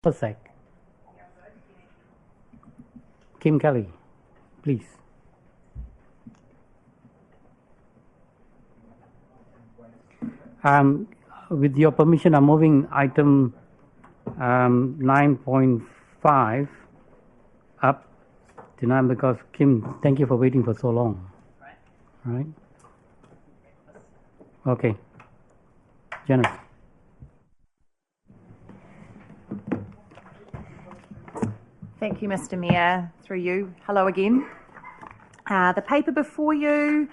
Persec. Kim Kelly, please. With your permission, I'm moving item 9.5 up tonight because Kim, thank you for waiting for so long. Right. Okay. Janice. Thank you, Mr. Mayor. Through you, hello again. The paper before you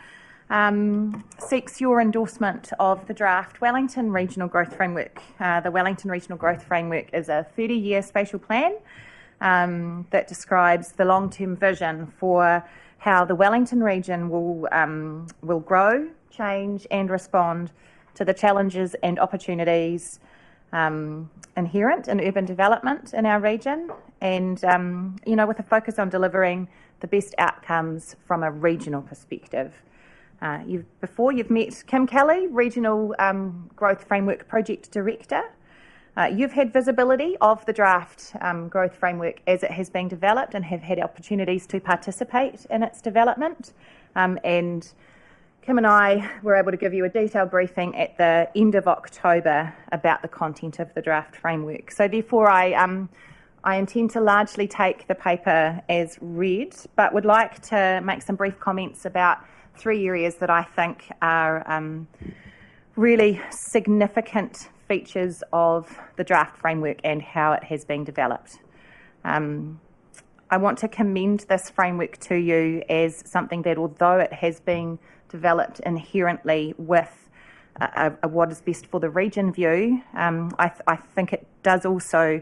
seeks your endorsement of the draft Wellington Regional Growth Framework. The Wellington Regional Growth Framework is a 30-year spatial plan that describes the long-term vision for how the Wellington region will grow, change and respond to the challenges and opportunities inherent in urban development in our region, and with a focus on delivering the best outcomes from a regional perspective. You've met Kim Kelly, Regional Growth Framework Project Director. You've had visibility of the draft growth framework as it has been developed and have had opportunities to participate in its development. And Kim and I were able to give you a detailed briefing at the end of October about the content of the draft framework. So therefore I intend to largely take the paper as read, but would like to make some brief comments about 3 areas that I think are really significant features of the draft framework and how it has been developed. I want to commend this framework to you as something that, although it has been developed inherently with what is best for the region view, I think it does also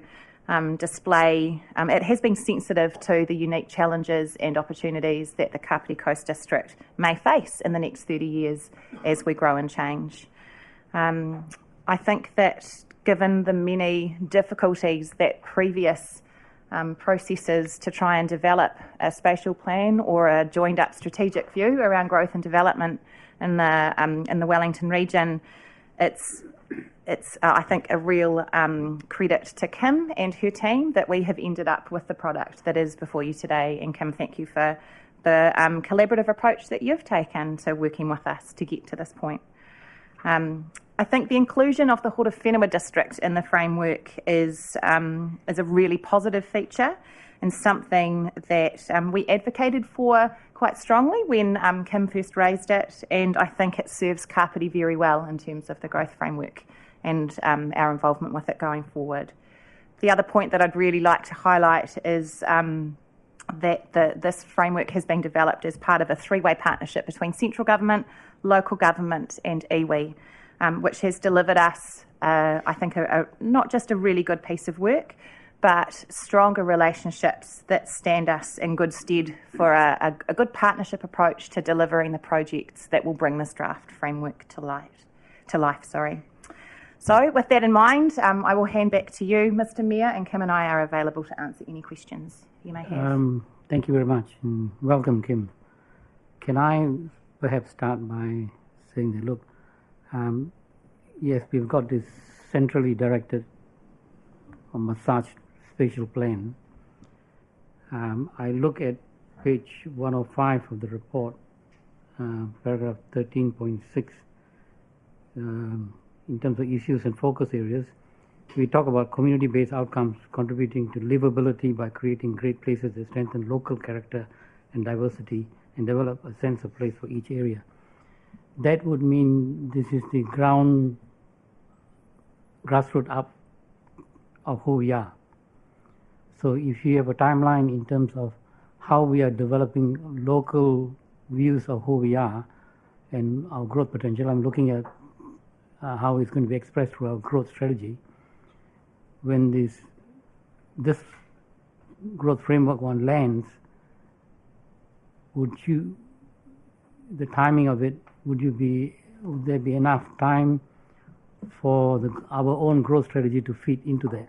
display, it has been sensitive to the unique challenges and opportunities that the Kapiti Coast District may face in the next 30 years as we grow and change. I think that given the many difficulties that previous processes to try and develop a spatial plan or a joined up strategic view around growth and development in the Wellington region, it's I think a real credit to Kim and her team that we have ended up with the product that is before you today. And Kim, thank you for the collaborative approach that you've taken to working with us to get to this point. I think the inclusion of the Horowhenua district in the framework is a really positive feature and something that we advocated for quite strongly when Kim first raised it, and I think it serves Kapiti very well in terms of the growth framework and our involvement with it going forward. The other point that I'd really like to highlight is that this framework has been developed as part of a three-way partnership between central government, local government and iwi, which has delivered us, I think, not just a really good piece of work, but stronger relationships that stand us in good stead for a good partnership approach to delivering the projects that will bring this draft framework to life. So with that in mind, I will hand back to you, Mr. Mayor, and Kim and I are available to answer any questions you may have. Thank you very much, and welcome, Kim. Can I perhaps start by saying that, look, yes, we've got this centrally directed or massaged spatial plan. I look at page 105 of the report, paragraph 13.6, in terms of issues and focus areas. We talk about community-based outcomes contributing to livability by creating great places that strengthen local character and diversity and develop a sense of place for each area. That would mean this is the grassroots up of who we are. So if you have a timeline in terms of how we are developing local views of who we are and our growth potential, I'm looking at how it's going to be expressed through our growth strategy. When this growth framework one lands, the timing of it, would there be enough time for our own growth strategy to fit into that?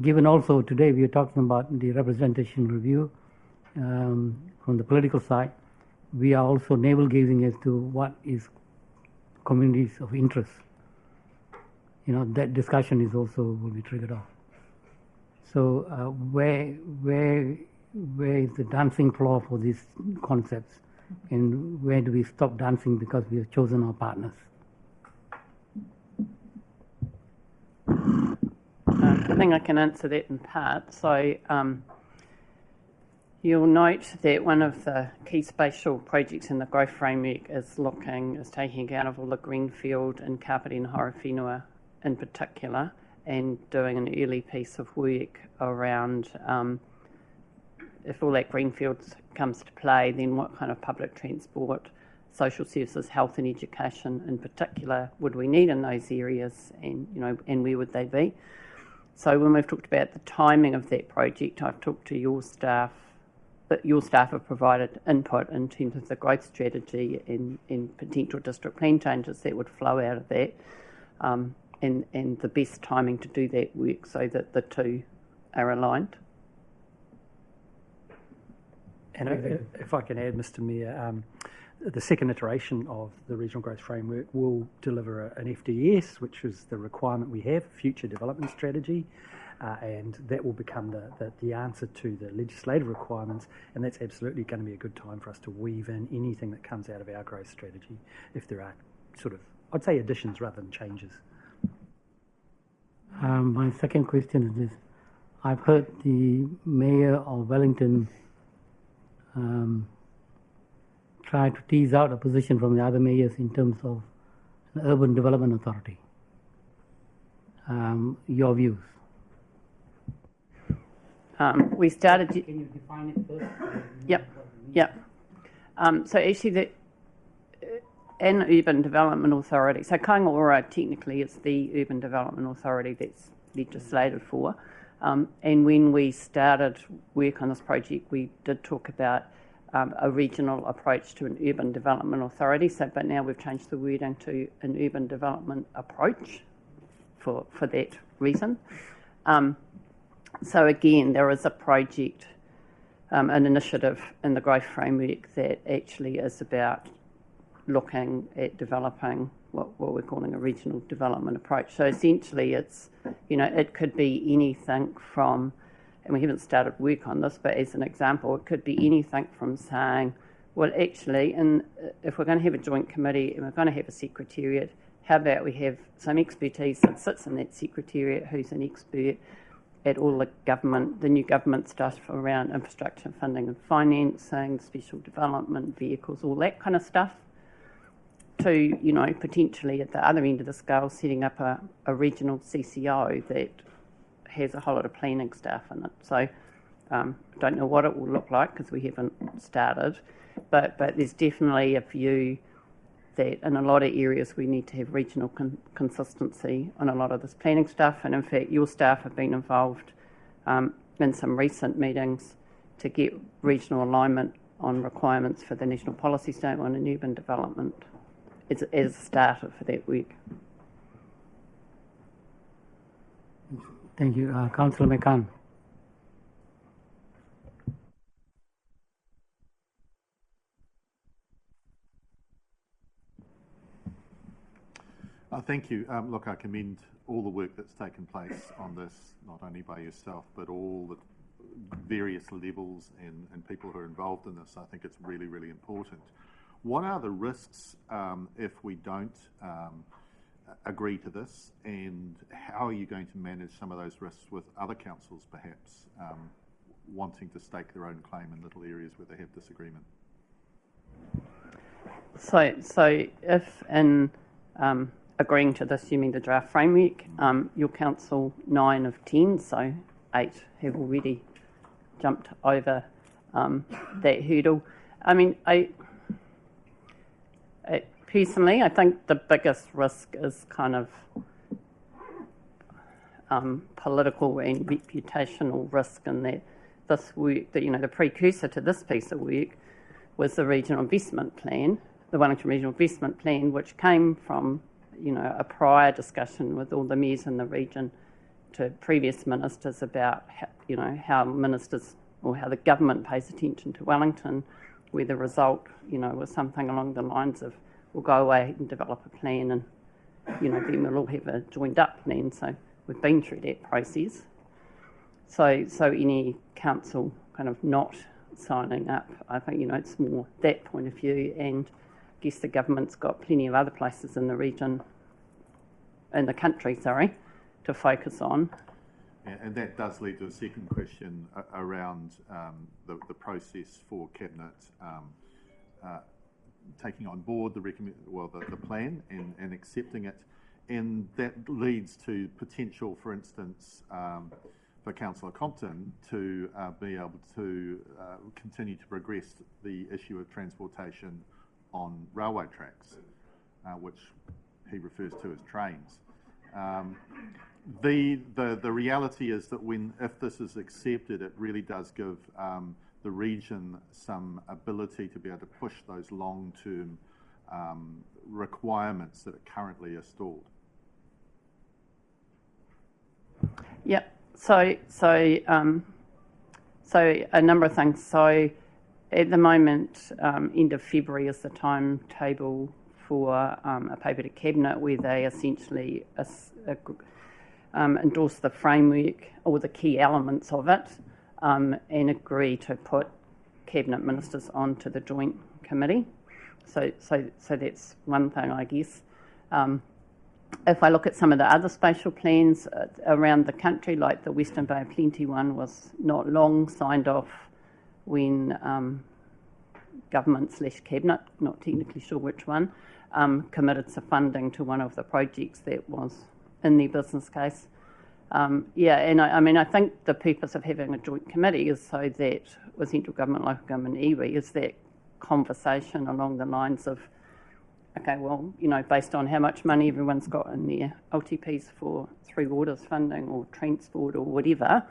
Given also today we are talking about the representation review from the political side, we are also navel gazing as to what is communities of interest. That discussion is also will be triggered off. So where is the dancing floor for these concepts, and where do we stop dancing because we have chosen our partners? I think I can answer that in part. So you'll note that one of the key spatial projects in the growth framework is taking account of all the greenfield in Kapiti and Horowhenua in particular, and doing an early piece of work around if all that greenfield comes to play, then what kind of public transport, social services, health and education in particular would we need in those areas, and and where would they be? So when we've talked about the timing of that project, I've talked to your staff, but your staff have provided input in terms of the growth strategy and potential district plan changes that would flow out of that, and the best timing to do that work so that the two are aligned. And if I can add, Mr Mayor, the second iteration of the Regional Growth Framework will deliver an FDS, which is the requirement we have, Future Development Strategy, and that will become the answer to the legislative requirements, and that's absolutely going to be a good time for us to weave in anything that comes out of our growth strategy, if there are sort of, I'd say, additions rather than changes. My second question is this. I've heard the Mayor of Wellington try to tease out a position from the other mayors in terms of an urban development authority. Your views? We started. Can you define it first? Yep. So actually, an urban development authority. So Kaingaora technically is the urban development authority that's legislated for. And when we started work on this project, we did talk about a regional approach to an urban development authority. So, but now we've changed the wording to an urban development approach for that reason. So again, there is a project, an initiative in the growth framework that actually is about looking at developing what we're calling a regional development approach. So essentially it's, it could be anything from, and we haven't started work on this, but as an example, it could be anything from saying, well, actually, if we're going to have a joint committee and we're going to have a secretariat, how about we have some expertise that sits in that secretariat who's an expert at all the new government stuff around infrastructure funding and financing, special development, vehicles, all that kind of stuff, to, potentially at the other end of the scale, setting up a regional CCO that has a whole lot of planning staff in it. So I don't know what it will look like because we haven't started, but there's definitely a view that in a lot of areas we need to have regional consistency on a lot of this planning stuff. And in fact, your staff have been involved in some recent meetings to get regional alignment on requirements for the National Policy Statement on urban development as a starter for that work. Thank you. Councillor McCann. Thank you. Look, I commend all the work that's taken place on this, not only by yourself, but all the various levels and people who are involved in this. I think it's really, really important. What are the risks if we don't agree to this, and how are you going to manage some of those risks with other councils perhaps wanting to stake their own claim in little areas where they have disagreement? So if in agreeing to this, you mean the draft framework, your council 9 of 10, so 8 have already jumped over that hurdle. I mean, personally, I think the biggest risk is kind of political and reputational risk, in that this work, that the precursor to this piece of work was the regional investment plan, the Wellington Regional Investment Plan, which came from a prior discussion with all the mayors in the region to previous ministers about how ministers or how the government pays attention to Wellington, where the result was something along the lines of, we'll go away and develop a plan, and then we'll all have a joined up plan. So we've been through that process. So any council kind of not signing up, I think, it's more that point of view, and I guess the government's got plenty of other places in the region, in the country, to focus on. And that does lead to a second question around the process for Cabinet taking on board the plan and accepting it. And that leads to potential, for instance, for Councillor Compton to be able to continue to progress the issue of transportation on railway tracks, which he refers to as trains. The reality is that if this is accepted, it really does give the region some ability to be able to push those long-term requirements that currently are stalled. Yep. So a number of things. So at the moment, end of February is the timetable for a paper to Cabinet where they essentially endorse the framework or the key elements of it and agree to put Cabinet ministers onto the joint committee. So that's one thing, I guess. If I look at some of the other spatial plans around the country, like the Western Bay of Plenty one was not long signed off when government/Cabinet, not technically sure which one, committed some funding to one of the projects that was in their business case. And I think the purpose of having a joint committee is so that with central government, local government, iwi, is that conversation along the lines of, okay, well, based on how much money everyone's got in their LTPs for Three Waters funding or transport or whatever,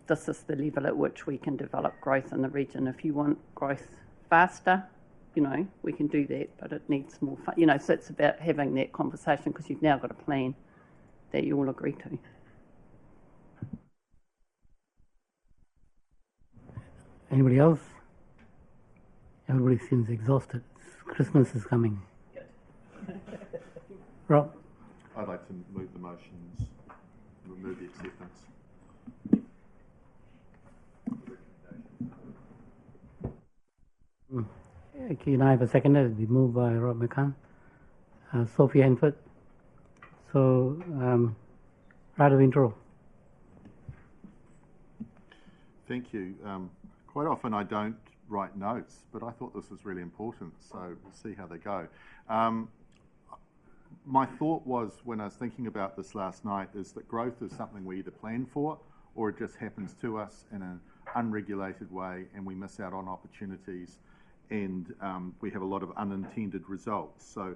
this is the level at which we can develop growth in the region. If you want growth faster, we can do that, but it needs more so it's about having that conversation because you've now got a plan that you all agree to. Anybody else? Everybody seems exhausted. Christmas is coming. Rob? I'd like to move the motions, remove the acceptance. Can I have a seconder? It'll be moved by Rob McCann. Sophie Henford. So, right of intro. Thank you. Quite often I don't write notes, but I thought this was really important, so we'll see how they go. My thought was, when I was thinking about this last night, is that growth is something we either plan for or it just happens to us in an unregulated way and we miss out on opportunities and we have a lot of unintended results. So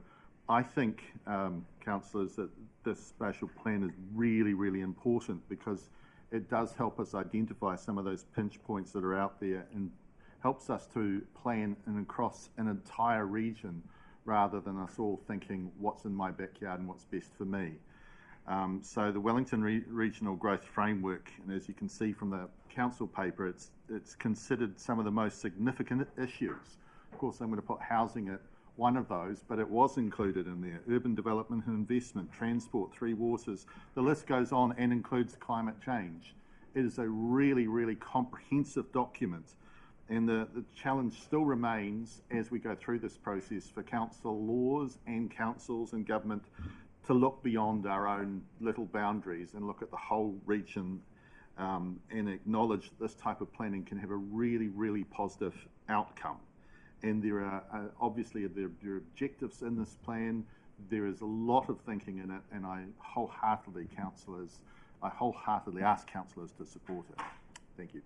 I think, councillors, that this spatial plan is really, really important because it does help us identify some of those pinch points that are out there and helps us to plan across an entire region rather than us all thinking what's in my backyard and what's best for me. So the Wellington Regional Growth Framework, and as you can see from the council paper, it's considered some of the most significant issues. Of course, I'm going to put housing at one of those, but it was included in there. Urban development and investment, transport, Three Waters. The list goes on and includes climate change. It is a really, really comprehensive document. And the challenge still remains as we go through this process for council laws and councils and government to look beyond our own little boundaries and look at the whole region and acknowledge that this type of planning can have a really, really positive outcome. And there are obviously there are objectives in this plan. There is a lot of thinking in it, and I wholeheartedly ask councillors to support it. Thank you.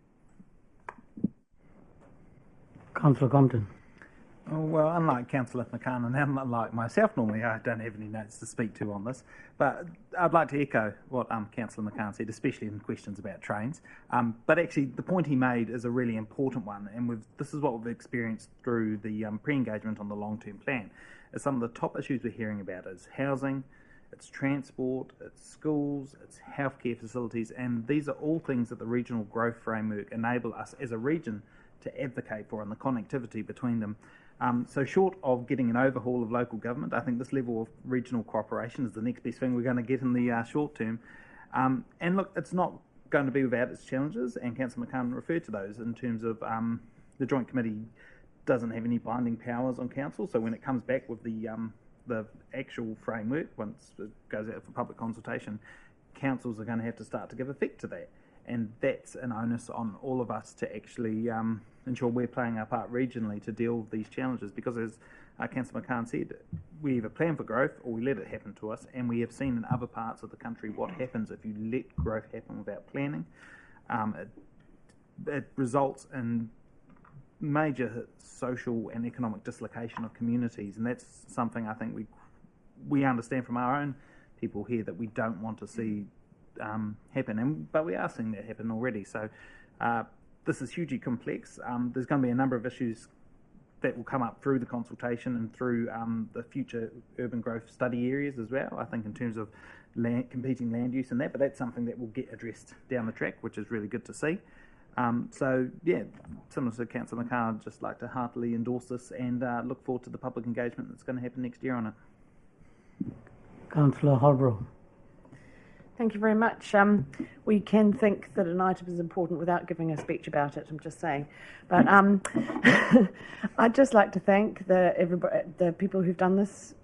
Councillor Compton. Oh, well, unlike Councillor McCann and unlike myself, normally I don't have any notes to speak to on this, but I'd like to echo what Councillor McCann said, especially in questions about trains. But actually, the point he made is a really important one, and this is what we've experienced through the pre-engagement on the long-term plan. Some of the top issues we're hearing about is housing, it's transport, it's schools, it's healthcare facilities, and these are all things that the Regional Growth Framework enable us as a region to advocate for, and the connectivity between them. So short of getting an overhaul of local government, I think this level of regional cooperation is the next best thing we're going to get in the short term. And look, it's not going to be without its challenges, and Councillor McCann referred to those in terms of the Joint Committee doesn't have any binding powers on council, so when it comes back with the actual framework, once it goes out for public consultation, councils are going to have to start to give effect to that. And that's an onus on all of us to actually ensure we're playing our part regionally to deal with these challenges, because as Councillor McCann said, we either plan for growth or we let it happen to us, and we have seen in other parts of the country what happens if you let growth happen without planning. It results in major social and economic dislocation of communities, and that's something I think we understand from our own people here that we don't want to see happen, but we are seeing that happen already. So this is hugely complex. There's going to be a number of issues that will come up through the consultation and through the future urban growth study areas as well, I think, in terms of competing land use and that, but that's something that will get addressed down the track, which is really good to see. So, yeah, similar to Councillor McCann, I'd just like to heartily endorse this and look forward to the public engagement that's going to happen next year on it. Councillor Holbrook. Thank you very much. We can think that an item is important without giving a speech about it, I'm just saying. But I'd just like to thank the people who've done this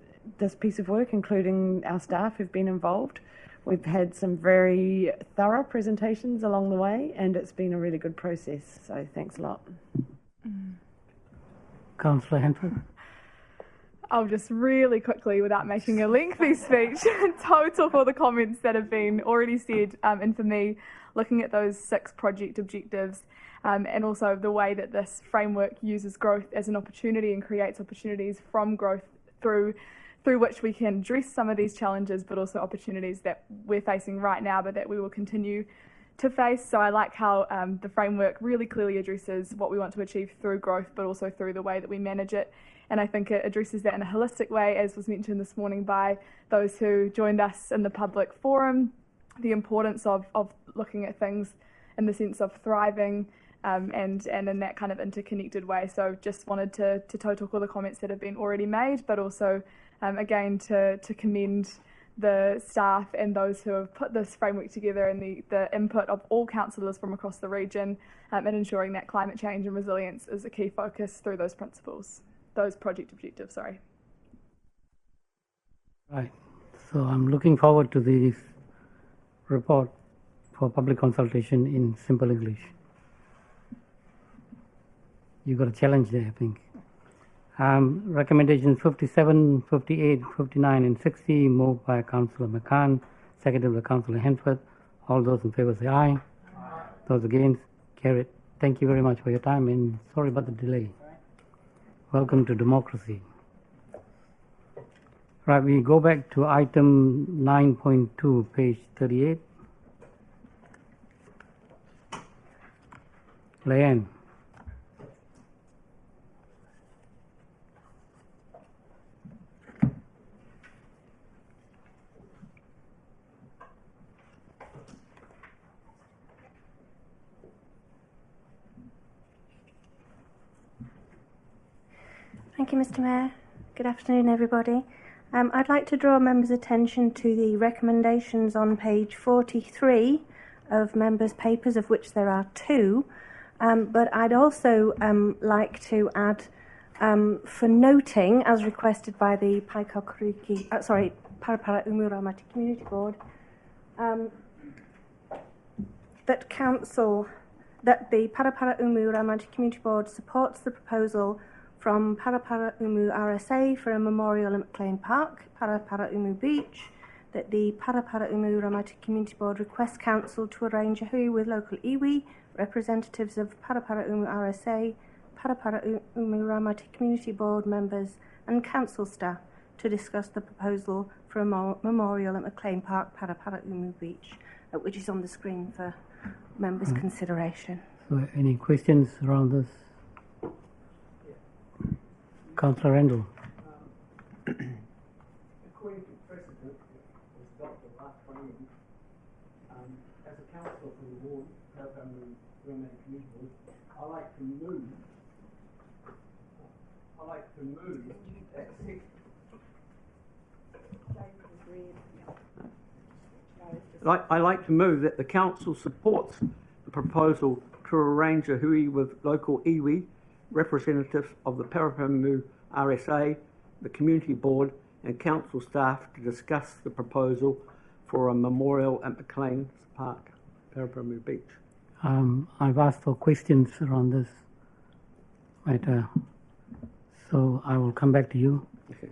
piece of work, including our staff who've been involved. We've had some very thorough presentations along the way, and it's been a really good process, so thanks a lot. Councillor Hensford. I'll just really quickly, without making a lengthy speech, total all the comments that have been already said, and for me, looking at those 6 project objectives, and also the way that this framework uses growth as an opportunity and creates opportunities from growth through which we can address some of these challenges, but also opportunities that we're facing right now, but that we will continue to face. So I like how the framework really clearly addresses what we want to achieve through growth, but also through the way that we manage it. And I think it addresses that in a holistic way, as was mentioned this morning by those who joined us in the public forum, the importance of looking at things in the sense of thriving and in that kind of interconnected way. So just wanted to total all the comments that have been already made, but also again to commend the staff and those who have put this framework together and the input of all councillors from across the region, and ensuring that climate change and resilience is a key focus through those principles. Those project objectives, sorry. Right. So I'm looking forward to this report for public consultation in simple English. You got a challenge there, I think. Recommendations 57, 58, 59 and 60 moved by Councillor McCann, seconded by Councillor Hensford. All those in favour say aye. Those against, carried. Thank you very much for your time, and sorry about the delay. Welcome to democracy. Right, we go back to item 9.2, page 38. Leanne. Thank you, Mr. Mayor. Good afternoon, everybody. I'd like to draw members' attention to the recommendations on page 43 of members' papers, of which there are 2. But I'd also like to add, for noting, as requested by the Parapara Umu Ramati Community Board, that the Parapara Umu Ramati Community Board supports the proposal from Parapara Umu RSA for a memorial in McLean Park, Parapara Umu Beach, that the Parapara Umu Ramati Community Board requests Council to arrange a hui with local iwi, representatives of Parapara Umu RSA, Parapara Umu Ramati Community Board members and Council staff to discuss the proposal for a memorial at McLean Park, Parapara Umu Beach, which is on the screen for members' consideration. So any questions around this? Councillor Randall. According to precedent, as Dr. Mark Twain, as a councillor for the ward, Romantic Community Board, I like to move that I like to move that the council supports the proposal to arrange a hui with local iwi, representatives of the Paraparamu RSA, the community board and council staff to discuss the proposal for a memorial at McLean Park, Paraparamu Beach. I've asked for questions around this matter, so I will come back to you. Okay.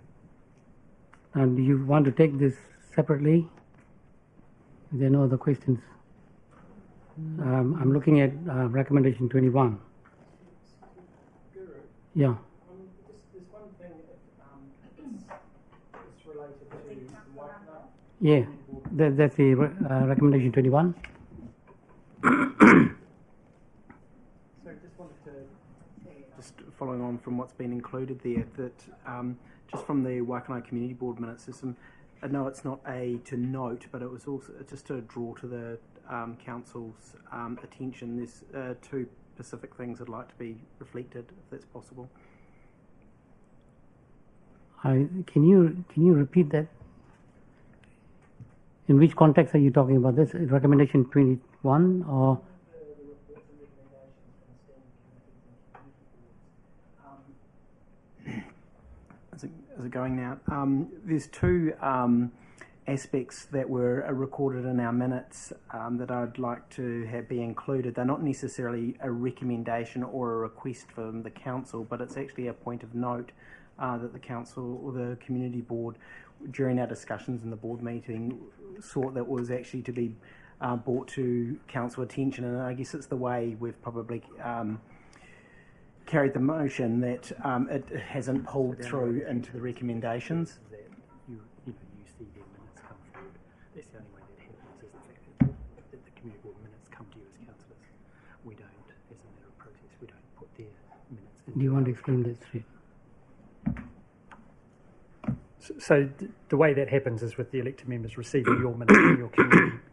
Do you want to take this separately? If there are no other questions. I'm looking at recommendation 21. Yeah. There's one thing it's related to the Waikana. Yeah, that's the recommendation 21. So just wanted to, just following on from what's been included there, that just from the Waikana Community Board minutes, there's some, I know it's not a to note, but it was also just to draw to the council's attention. There's two specific things I'd like to be reflected, if that's possible. Can you repeat that? In which context are you talking about this? Recommendation 21 or? Is it going now? There's two aspects that were recorded in our minutes that I'd like to have be included. They're not necessarily a recommendation or a request from the council, but it's actually a point of note that the council or the community board, during our discussions in the board meeting, thought that was actually to be brought to council attention. And I guess it's the way we've probably carried the motion that it hasn't pulled through into the recommendations. You see their minutes come forward. That's the only way that happens, is the fact that the community board minutes come to you as councillors. We don't, as a matter of process, we don't put their minutes into. Do you want to explain that straight? So the way that happens is with the elected members receiving your minutes in your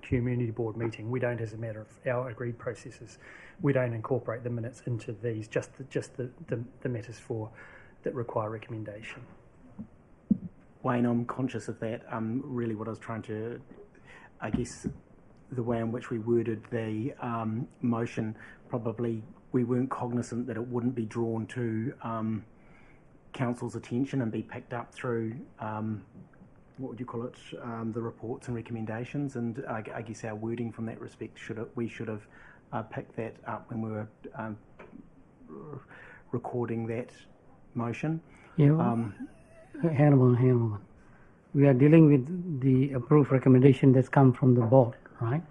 community board meeting. We don't, as a matter of our agreed processes, we don't incorporate the minutes into these, just the matters that require recommendation. Wayne, I'm conscious of that. Really what I was trying to, I guess, the way in which we worded the motion, probably we weren't cognizant that it wouldn't be drawn to council's attention and be picked up through, what would you call it, the reports and recommendations. And I guess our wording from that respect, we should have picked that up when we were recording that motion. Yeah. Hang on. We are dealing with the approved recommendation that's come from the board, right?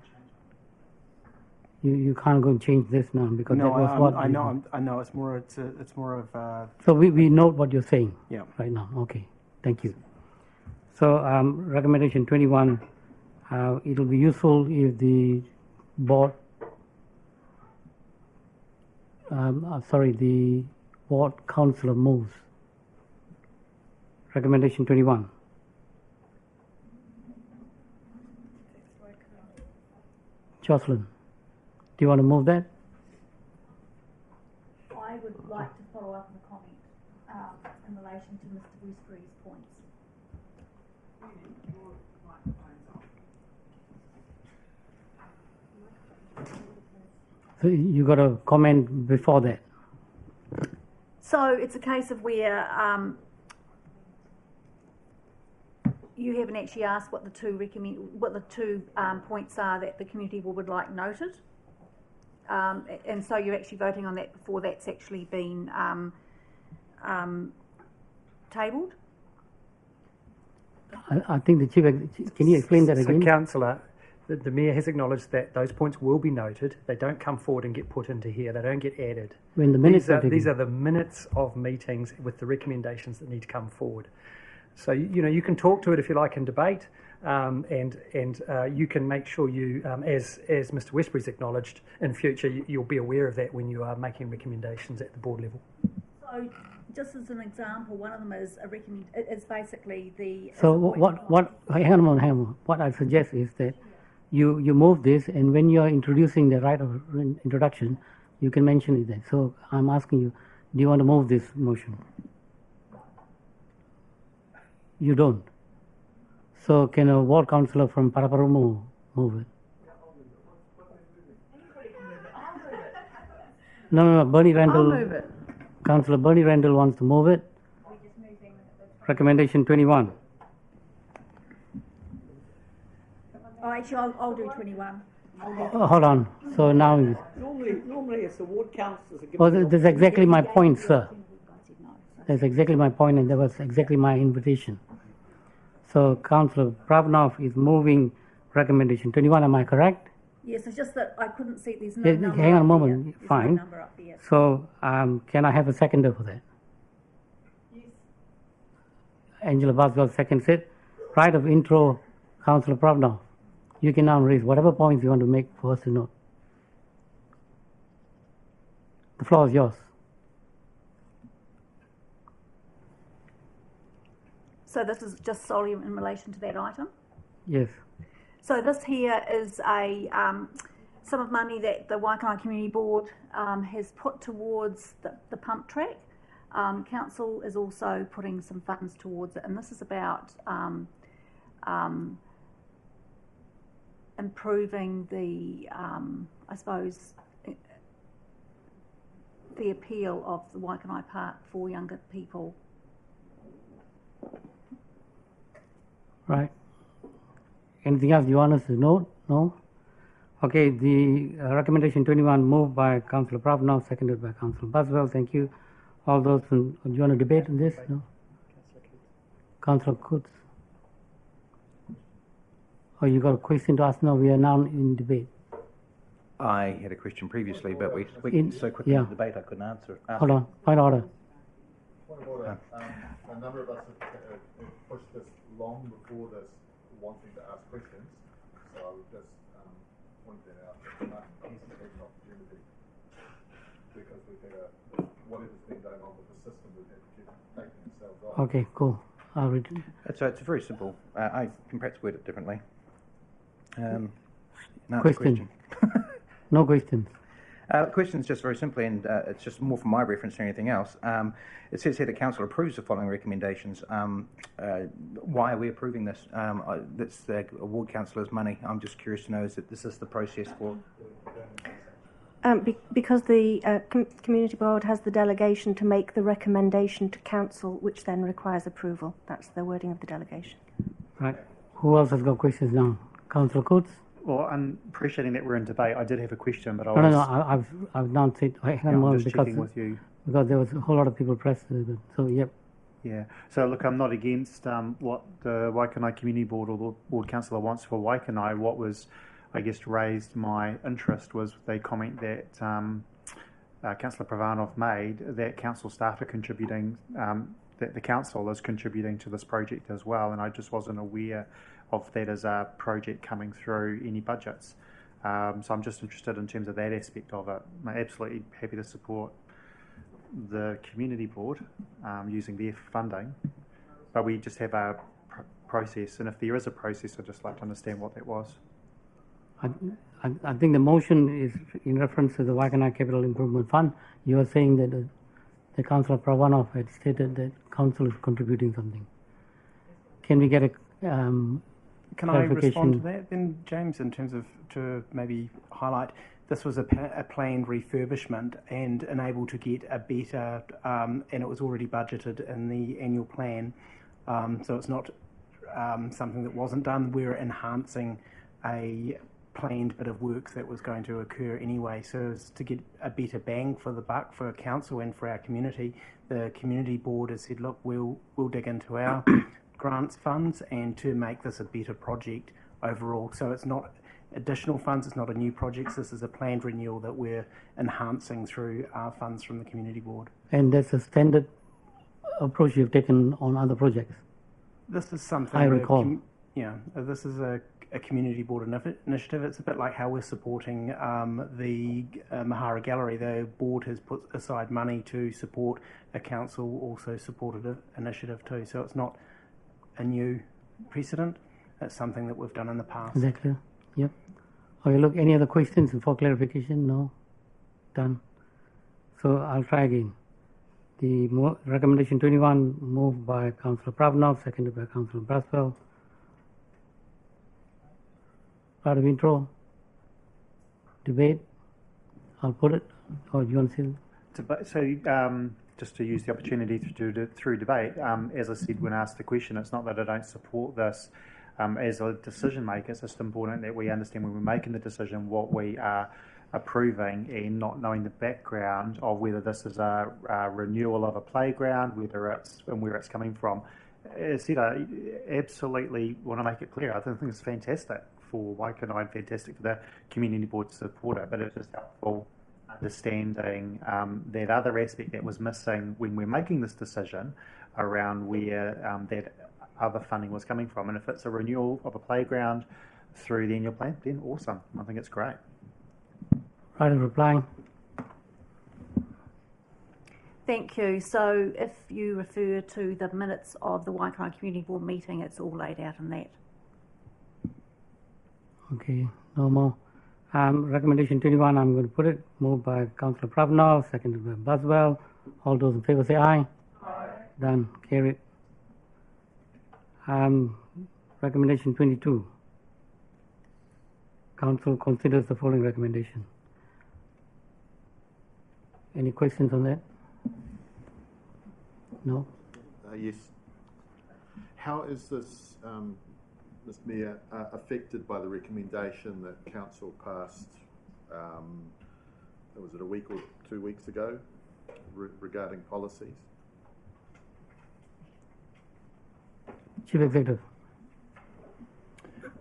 You can't go and change this now because no, that was what I know. It's more of. So we know what you're saying. Yeah. Right now. Okay. Thank you. So recommendation 21. It'll be useful if the board. The ward councillor moves. Recommendation 21. Jocelyn, do you want to move that? I would like to follow up on the comment in relation to Mr. Westbury's points. So you got a comment before that? So it's a case of where you haven't actually asked what the two points are that the community board would like noted, and so you're actually voting on that before that's actually been tabled. I think the chief. Can you explain that again? So, councillor, the mayor has acknowledged that those points will be noted. They don't come forward and get put into here. They don't get added. When the minutes these are the minutes of meetings with the recommendations that need to come forward. So you can talk to it if you like in debate, and you can make sure you, as Mr. Westbury's acknowledged, in future you'll be aware of that when you are making recommendations at the board level. So, just as an example, one of them is is basically the. So what? Hang on. What I suggest is that you move this, and when you are introducing the right of introduction, you can mention it there. So I'm asking you, do you want to move this motion? You don't. So can a ward councillor from Paraparamu move it. No, Bernie Randall. I'll move it. Councillor Bernie Randall wants to move it. Recommendation 21. Oh, actually, I'll do 21. Hold on. So now, Normally it's the ward councillors that give well, that's exactly my point, sir. That's exactly my point, and that was exactly my invitation. So Councillor Pravnov is moving recommendation 21. Am I correct? Yes, it's just that I couldn't see, there's no number Hang on a up moment. there. There's Fine. no number up there. So can I have a seconder for that? Yes. Angela Boswell seconds it. Right of intro, Councillor Pravnov. You can now raise whatever points you want to make for us to know. The floor is yours. So this is just solely in relation to that item? Yes. So this here is a sum of money that the Waikanae Community Board has put towards the pump track. Council is also putting some funds towards it, and this is about improving the, I suppose, the appeal of the Waikanae Park for younger people. Right. Anything else you want us to note? No? Okay, the recommendation 21 moved by Councillor Pravnov, seconded by Councillor Boswell. Thank you. All those, do you want to debate on this? No? Councillor Coates. Oh, you got a question to ask? No, we are now in debate. I had a question previously, but we so quickly in the debate I couldn't answer. Hold on, point of order. Point of order. A number of us have pushed this long before this, wanting to ask questions. So I would just point that out. That hasn't had an opportunity because we've had whatever's been going on with the system, we've had to keep taking ourselves off. Okay, cool. I'll read it. So it's very simple. I can perhaps word it differently. No, Question. No questions. The question is just very simply, and it's just more for my reference than anything else. It says here the council approves the following recommendations. Why are we approving this? That's the ward councillor's money. I'm just curious to know, is this the process for? Because the community board has the delegation to make the recommendation to council, which then requires approval. That's the wording of the delegation. Right. Who else has got questions now? Councillor Coates? Well, I'm appreciating that we're in debate. I did have a question, but I've now said, hang on a moment, just checking with you. Because there was a whole lot of people pressed. So, yep. Yeah. So, look, I'm not against what the Waikanae Community Board or the ward councillor wants for Waikanae. What was, I guess, raised my interest was the comment that Councillor Pravanov made, that council staff are contributing, that the council is contributing to this project as well, and I just wasn't aware of that as a project coming through any budgets. So I'm just interested in terms of that aspect of it. I'm absolutely happy to support the community board using their funding, but we just have a process, and if there is a process, I'd just like to understand what that was. I think the motion is in reference to the Waikanae Capital Improvement Fund. You are saying that the Councillor Pravanov had stated that council is contributing something. Can we get a Can I respond to that then, James, in terms of to maybe highlight this was a planned refurbishment and enabled to get a better, and it was already budgeted in the annual plan, so it's not something that wasn't done. We're enhancing a planned bit of work that was going to occur anyway, so as to get a better bang for the buck for council and for our community. The community board has said, look, we'll dig into our grants funds and to make this a better project overall. So it's not additional funds, it's not a new project, this is a planned renewal that we're enhancing through our funds from the community board. And that's a standard approach you've taken on other projects? This is something I recall. This is a community board initiative. It's a bit like how we're supporting the Mahara Gallery. The board has put aside money to support a council also supported initiative too. So it's not a new precedent. It's something that we've done in the past. Is that clear? Yep. Okay, look, any other questions for clarification? No? Done. So I'll try again. The recommendation 21 moved by Councillor Pravanov, seconded by Councillor Boswell. Right of intro, debate. I'll put it, or you want to say? So, just to use the opportunity to do it through debate, as I said when asked the question, it's not that I don't support this as a decision maker. It's just important that we understand when we're making the decision what we are approving and not knowing the background of whether this is a renewal of a playground, whether it's and where it's coming from. As I said, I absolutely want to make it clear. I think it's fantastic for Waikanae and fantastic for the community board to support it, but it's just helpful understanding that other aspect that was missing when we're making this decision around where that other funding was coming from. And if it's a renewal of a playground through the annual plan, then awesome. I think it's great. Right of reply. Thank you. So if you refer to the minutes of the Waikanae Community Board meeting, it's all laid out in that. Okay, no more. Recommendation 21, I'm going to put it. Moved by Councillor Pravnov, seconded by Buswell. All those in favour say aye. Aye. Done. Carried. Recommendation 22. Council considers the following recommendation. Any questions on that? No? Yes. How is this, Ms. Mayor, affected by the recommendation that Council passed, was it a week or 2 weeks ago, regarding policies? Chief Executive.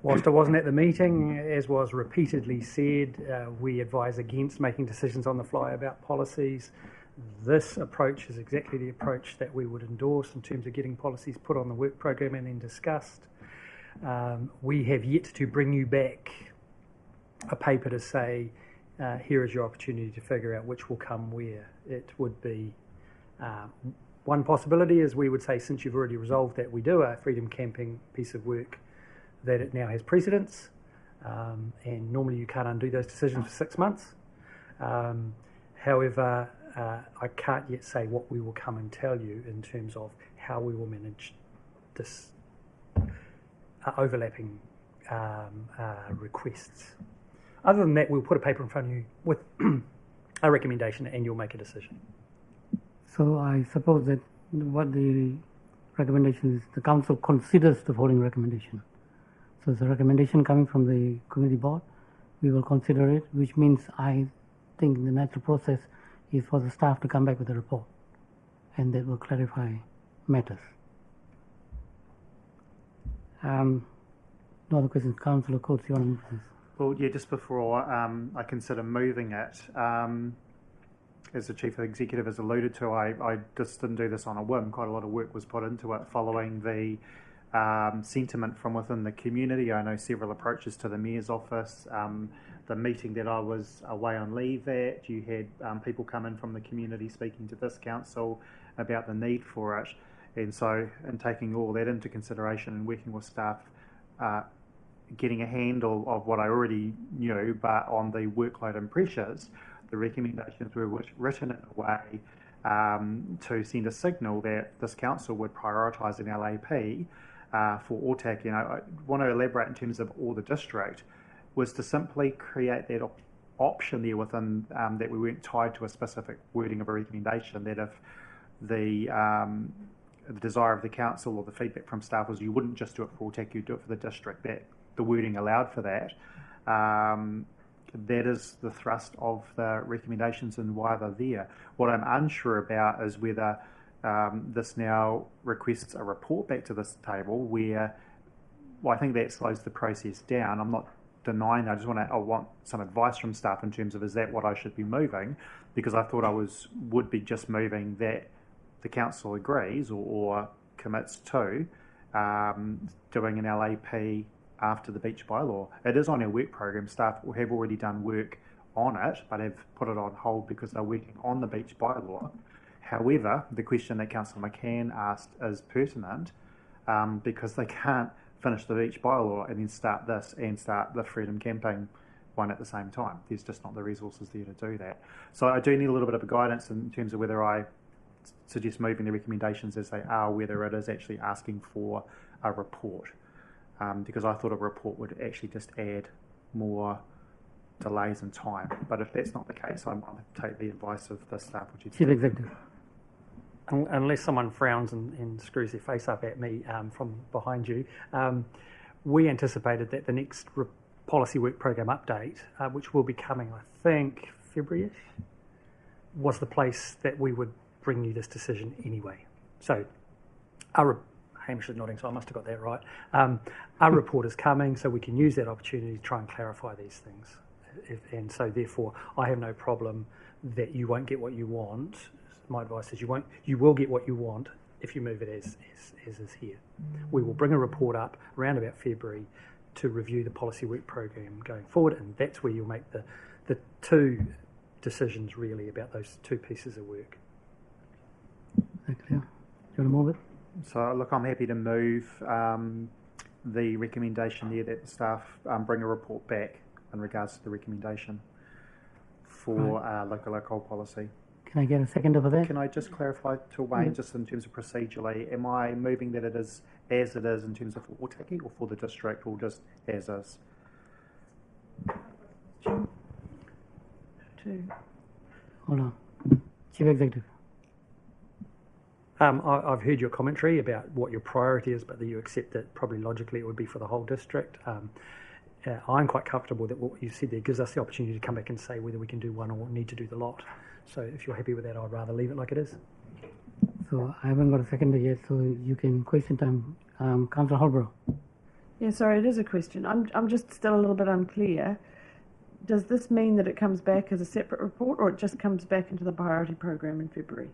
Whilst I wasn't at the meeting, as was repeatedly said, we advise against making decisions on the fly about policies. This approach is exactly the approach that we would endorse in terms of getting policies put on the work program and then discussed. We have yet to bring you back a paper to say, here is your opportunity to figure out which will come where. It would be one possibility is we would say, since you've already resolved that we do a freedom camping piece of work, that it now has precedence, and normally you can't undo those decisions for 6 months. However, I can't yet say what we will come and tell you in terms of how we will manage this overlapping requests. Other than that, we'll put a paper in front of you with a recommendation and you'll make a decision. So I suppose that what the recommendation is, the council considers the following recommendation. So it's a recommendation coming from the community board. We will consider it, which means I think the natural process is for the staff to come back with a report, and that will clarify matters. No other questions. Councillor Coates, you want to move this? Well, yeah, just before I consider moving it, as the Chief Executive has alluded to, I just didn't do this on a whim. Quite a lot of work was put into it following the sentiment from within the community. I know several approaches to the Mayor's office. The meeting that I was away on leave at, you had people come in from the community speaking to this council about the need for it. And so, in taking all that into consideration and working with staff, getting a handle of what I already knew, but on the workload and pressures, the recommendations were written in a way to send a signal that this council would prioritise an LAP for ORTAC. I want to elaborate in terms of all the district, was to simply create that option there within that we weren't tied to a specific wording of a recommendation, that if the desire of the council or the feedback from staff was you wouldn't just do it for ORTAC, you'd do it for the district, that the wording allowed for that. That is the thrust of the recommendations and why they're there. What I'm unsure about is whether this now requests a report back to this table where, well, I think that slows the process down. I'm not denying that. I want some advice from staff in terms of, is that what I should be moving? Because I thought would be just moving that the council agrees or commits to doing an LAP after the beach bylaw. It is on our work program. Staff have already done work on it, but have put it on hold because they're working on the beach bylaw. However, the question that Councillor McCann asked is pertinent because they can't finish the beach bylaw and then start this and start the freedom camping one at the same time. There's just not the resources there to do that. So I do need a little bit of guidance in terms of whether I suggest moving the recommendations as they are, whether it is actually asking for a report. Because I thought a report would actually just add more delays in time. But if that's not the case, I'm going to take the advice of the staff. Chief Executive. Unless someone frowns and screws their face up at me from behind you, we anticipated that the next policy work program update, which will be coming, I think, February-ish, was the place that we would bring you this decision anyway. So Hamish is nodding, so I must have got that right. Our report is coming, so we can use that opportunity to try and clarify these things. And so therefore, I have no problem that you won't get what you want. My advice is you will get what you want if you move it as is here. We will bring a report up around about February to review the policy work program going forward, and that's where you'll make the two decisions really about those two pieces of work. Okay. Do you want to move it? So look, I'm happy to move the recommendation there that the staff bring a report back in regards to the recommendation for local alcohol policy. Can I get a second for that? Can I just clarify to Wayne, just in terms of procedurally, am I moving that it is as it is in terms of for Otaki or for the district, or just as is? Hold on. Chief Executive. I've heard your commentary about what your priority is, but that you accept that probably logically it would be for the whole district. I'm quite comfortable that what you said there gives us the opportunity to come back and say whether we can do one or need to do the lot. So if you're happy with that, I'd rather leave it like it is. So I haven't got a seconder yet, so you can question time. Councillor Holbrook. Yeah, sorry, it is a question. I'm just still a little bit unclear. Does this mean that it comes back as a separate report, or it just comes back into the priority program in February?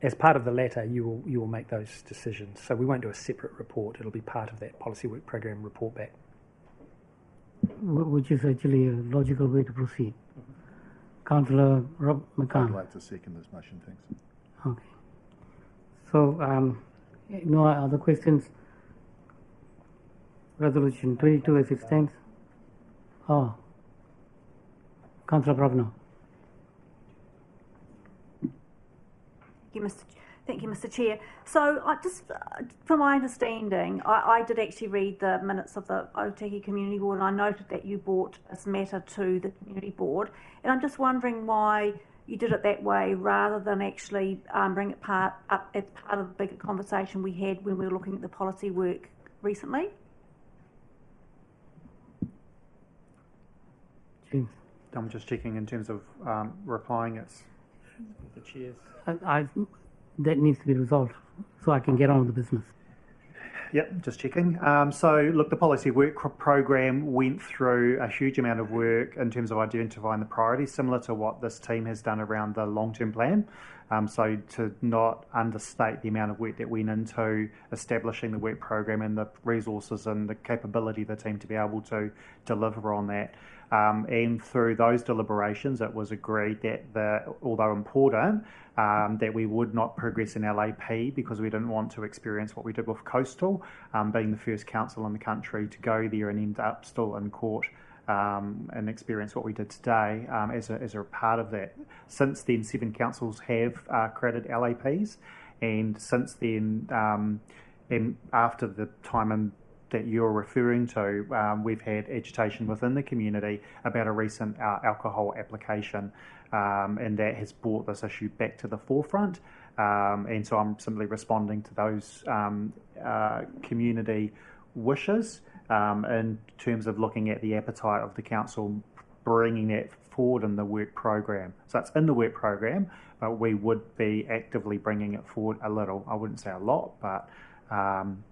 As part of the latter, you will make those decisions. So we won't do a separate report. It'll be part of that policy work program report back. Which is actually a logical way to proceed. Councillor Rob McCann. I'd like to second this motion, thanks. Okay. So, no other questions? Resolution 22 as it stands. Oh. Councillor Pravna. Thank you, Mr. Chair. So, from my understanding, I did actually read the minutes of the Otaki Community Board, and I noted that you brought this matter to the Community Board, and I'm just wondering why you did it that way rather than actually bring it up as part of the bigger conversation we had when we were looking at the policy work recently. James. I'm just checking in terms of replying. It's the chairs. That needs to be resolved so I can get on with the business. Yep, just checking. So, look, the policy work program went through a huge amount of work in terms of identifying the priorities, similar to what this team has done around the long-term plan. So, to not understate the amount of work that went into establishing the work program and the resources and the capability of the team to be able to deliver on that. And through those deliberations, it was agreed that, although important, that we would not progress in LAP because we didn't want to experience what we did with Coastal, being the first council in the country to go there and end up still in court and experience what we did today as a part of that. Since then, 7 councils have created LAPs, and since then, and after the time that you're referring to, we've had agitation within the community about a recent alcohol application, and that has brought this issue back to the forefront. And so I'm simply responding to those community wishes in terms of looking at the appetite of the council bringing that forward in the work program. So it's in the work program, but we would be actively bringing it forward a little. I wouldn't say a lot, but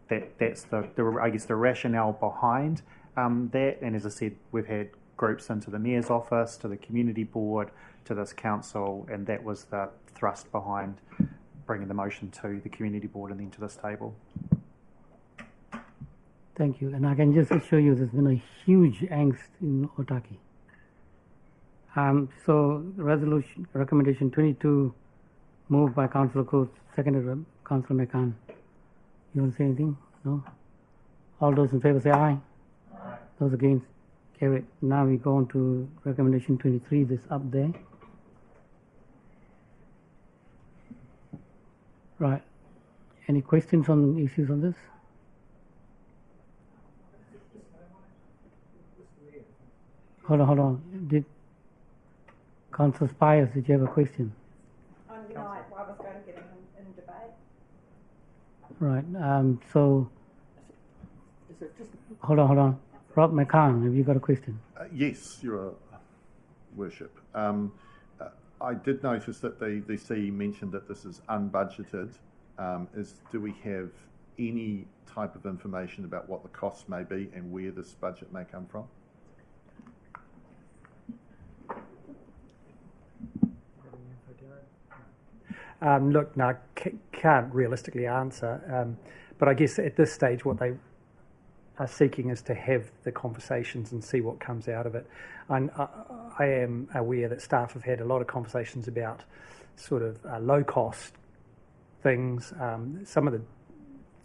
that's the rationale behind that. And as I said, we've had groups into the Mayor's office, to the Community Board, to this council, and that was the thrust behind bringing the motion to the Community Board and then to this table. Thank you. And I can just assure you there's been a huge angst in Otaki. So recommendation 22 moved by Councillor Coates, seconded by Councillor McCann. You want to say anything? No? All those in favour say aye. Aye. Those against? Carried. Now we go on to recommendation 23, this up there. Right. Any questions on issues on this? Hold on. Did Councillor Spires, did you have a question? I was going to get in debate. Right. So, hold on. Rob McCann, have you got a question? Yes, Your Worship. I did notice that the CE mentioned that this is unbudgeted. Do we have any type of information about what the costs may be and where this budget may come from? Look, no, can't realistically answer, but I guess at this stage what they are seeking is to have the conversations and see what comes out of it. I am aware that staff have had a lot of conversations about sort of low-cost things. Some of the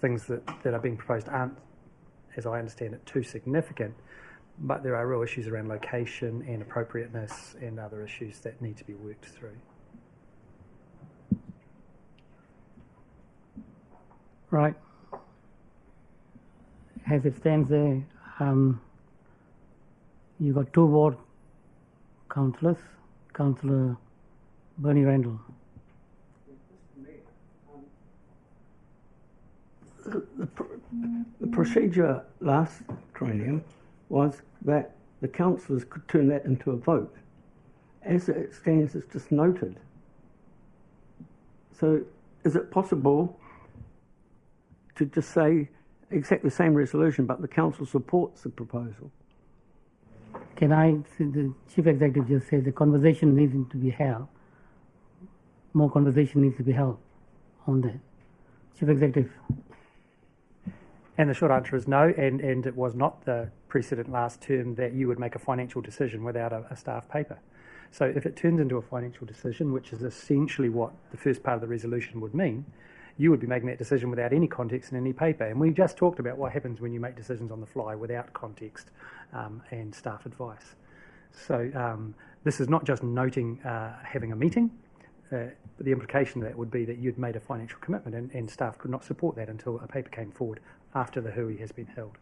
things that are being proposed aren't, as I understand it, too significant, but there are real issues around location and appropriateness and other issues that need to be worked through. Right. As it stands there, you've got two ward councillors, Councillor Bernie Randall. The procedure last training was that the councillors could turn that into a vote. As it stands, it's just noted. So is it possible to just say exactly the same resolution, but the council supports the proposal? Can I, the Chief Executive just said the conversation needs to be held. More conversation needs to be held on that. Chief Executive. And the short answer is no, and it was not the precedent last term that you would make a financial decision without a staff paper. So if it turns into a financial decision, which is essentially what the first part of the resolution would mean, you would be making that decision without any context and any paper. And we just talked about what happens when you make decisions on the fly without context and staff advice. So this is not just noting having a meeting, but the implication of that would be that you'd made a financial commitment and staff could not support that until a paper came forward after the hui has been held.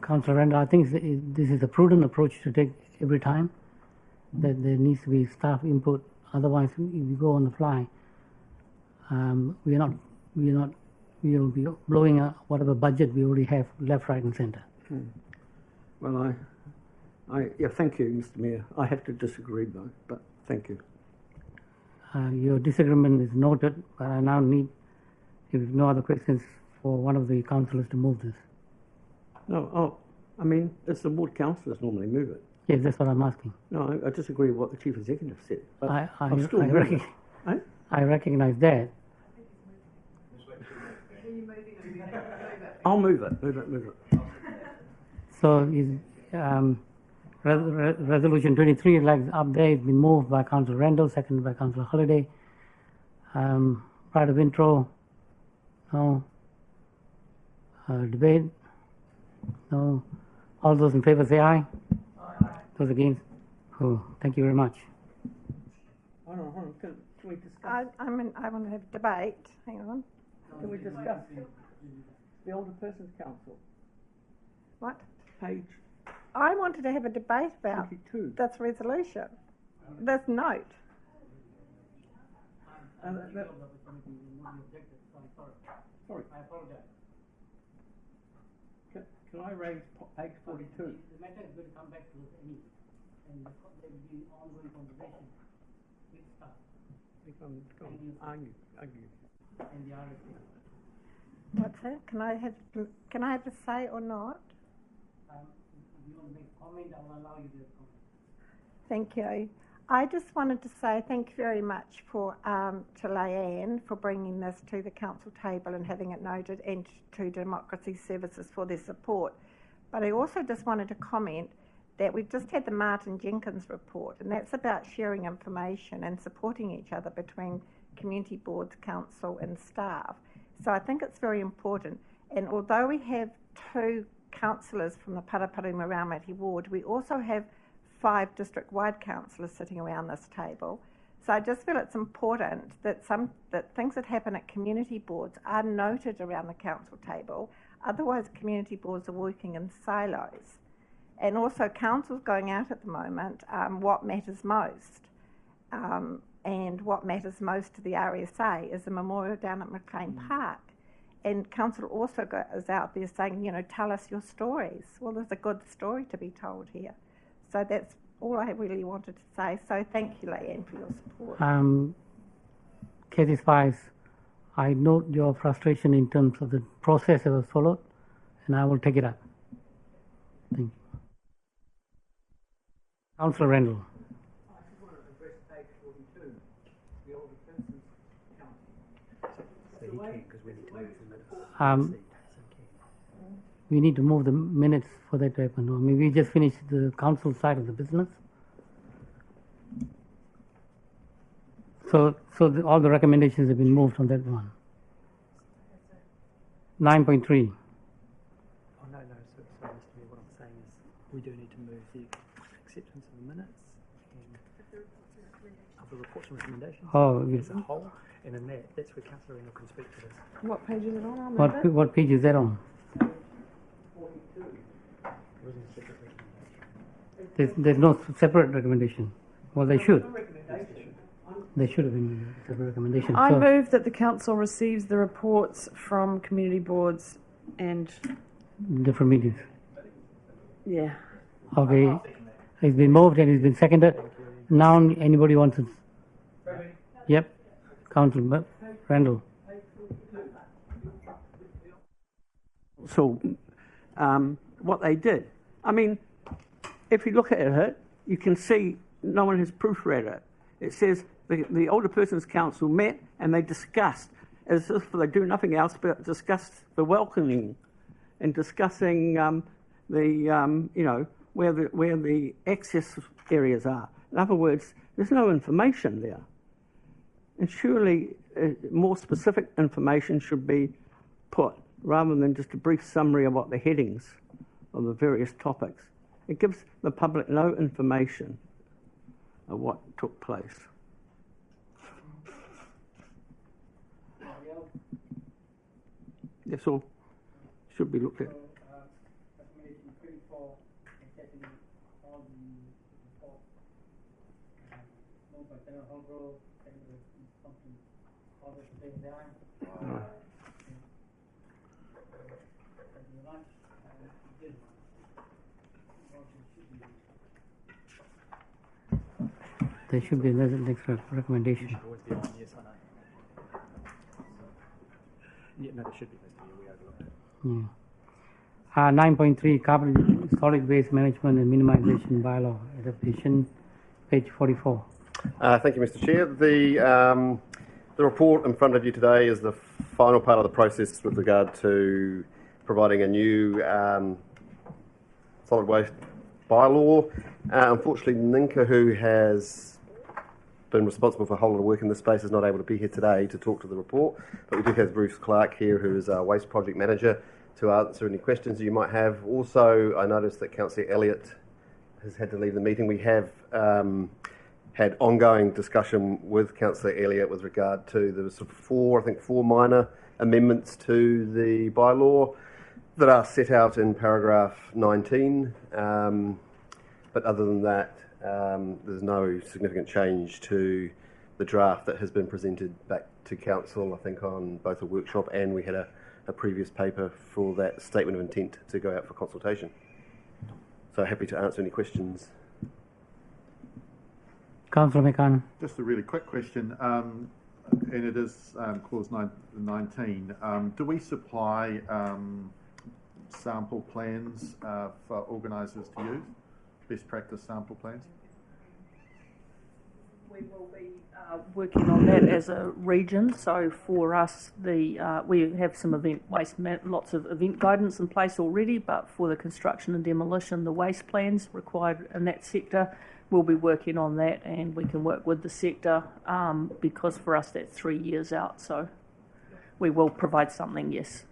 Councillor Randall, I think this is a prudent approach to take every time, that there needs to be staff input. Otherwise, if we go on the fly, we'll be blowing up whatever budget we already have left, right, and centre. Well, yeah, thank you, Mr. Mayor. I have to disagree though, but thank you. Your disagreement is noted, but I now need, if no other questions, for one of the councillors to move this. No, I mean, it's the ward councillors normally move it. Yes, that's what I'm asking. No, I disagree with what the Chief Executive said. But I recognize that. I'll move it. So is resolution 23, like up there, it's been moved by Councillor Randall, seconded by Councillor Holiday. Right of intro, no. Debate, no. All those in favour say aye. Aye. Those against? Oh, thank you very much. Hold on. Can we discuss? I want to have debate. Hang on. Can we discuss the Older Persons Council? What? Page. I wanted to have a debate about 22. this resolution, this note. Sorry, I apologise. Can I raise page 42? The matter is going to come back to us anyway, and there will be ongoing conversation with staff. Argue. And the RSA. What's that? Can I have a say or not? If you want to make a comment, I will allow you to comment. Thank you. I just wanted to say thank you very much to Leanne for bringing this to the council table and having it noted, and to Democracy Services for their support. But I also just wanted to comment that we've just had the Martin Jenkins report, and that's about sharing information and supporting each other between community boards, council and staff. So I think it's very important. And although we have 2 councillors from the Paraparaumu-Raumati ward, we also have 5 district-wide councillors sitting around this table. So I just feel it's important that things that happen at community boards are noted around the council table. Otherwise, community boards are working in silos. And also council's going out at the moment, what matters most. And what matters most to the RSA is the memorial down at McLean Park. And council also is out there saying, tell us your stories. Well, there's a good story to be told here. So that's all I really wanted to say. So thank you, Leanne, for your support. Kathy Spice, I note your frustration in terms of the process that was followed, and I will take it up. Thank you. Councillor Randall. We need to move the minutes for that to happen. I mean, we just finished the council side of the business. So all the recommendations have been moved on that one. 9.3. Oh, no. So, sorry, Mr. Mayor, what I'm saying is we do need to move the acceptance of the minutes and of the reports and recommendations as a whole. And in that's where Councillor Randall can speak to this. What page is it on? What page is that on? 42. There's no separate recommendation. Well, they should. They should have been separate recommendations. I move that the council receives the reports from community boards and different meetings. Yeah. Okay. It's been moved and it's been seconded. Now anybody wants to? Yep. Councillor Randall. So, what they did, I mean, if you look at it, you can see no one has proofread it. It says the Older Persons Council met and they discussed, as if they do nothing else but discuss the welcoming and discussing where the access areas are. In other words, there's no information there. And surely more specific information should be put rather than just a brief summary of what the headings of the various topics. It gives the public no information of what took place. That's all should be looked at. There should be another next recommendation. Should always be on, yes, I know. Yeah, no, there should be. We overlooked it. 9.3 Carbon Solid Waste Management and Minimization Bylaw Adaptation, page 44. Thank you, Mr. Chair. The report in front of you today is the final part of the process with regard to providing a new solid waste bylaw. Unfortunately, Ninka, who has been responsible for a whole lot of work in this space, is not able to be here today to talk to the report, but we do have Bruce Clark here, who is our waste project manager, to answer any questions you might have. Also, I noticed that Councillor Elliott has had to leave the meeting. We have had ongoing discussion with Councillor Elliott with regard to there was four minor amendments to the bylaw that are set out in paragraph 19. But other than that, there's no significant change to the draft that has been presented back to Council, I think, on both a workshop and we had a previous paper for that statement of intent to go out for consultation. So happy to answer any questions. Councillor McCann. Just a really quick question, and it is clause 19. Do we supply sample plans for organisers to use? Best practice sample plans? We will be working on that as a region. So for us, we have some lots of event guidance in place already, but for the construction and demolition, the waste plans required in that sector, we'll be working on that, and we can work with the sector because for us that's 3 years out. So we will provide something, yes.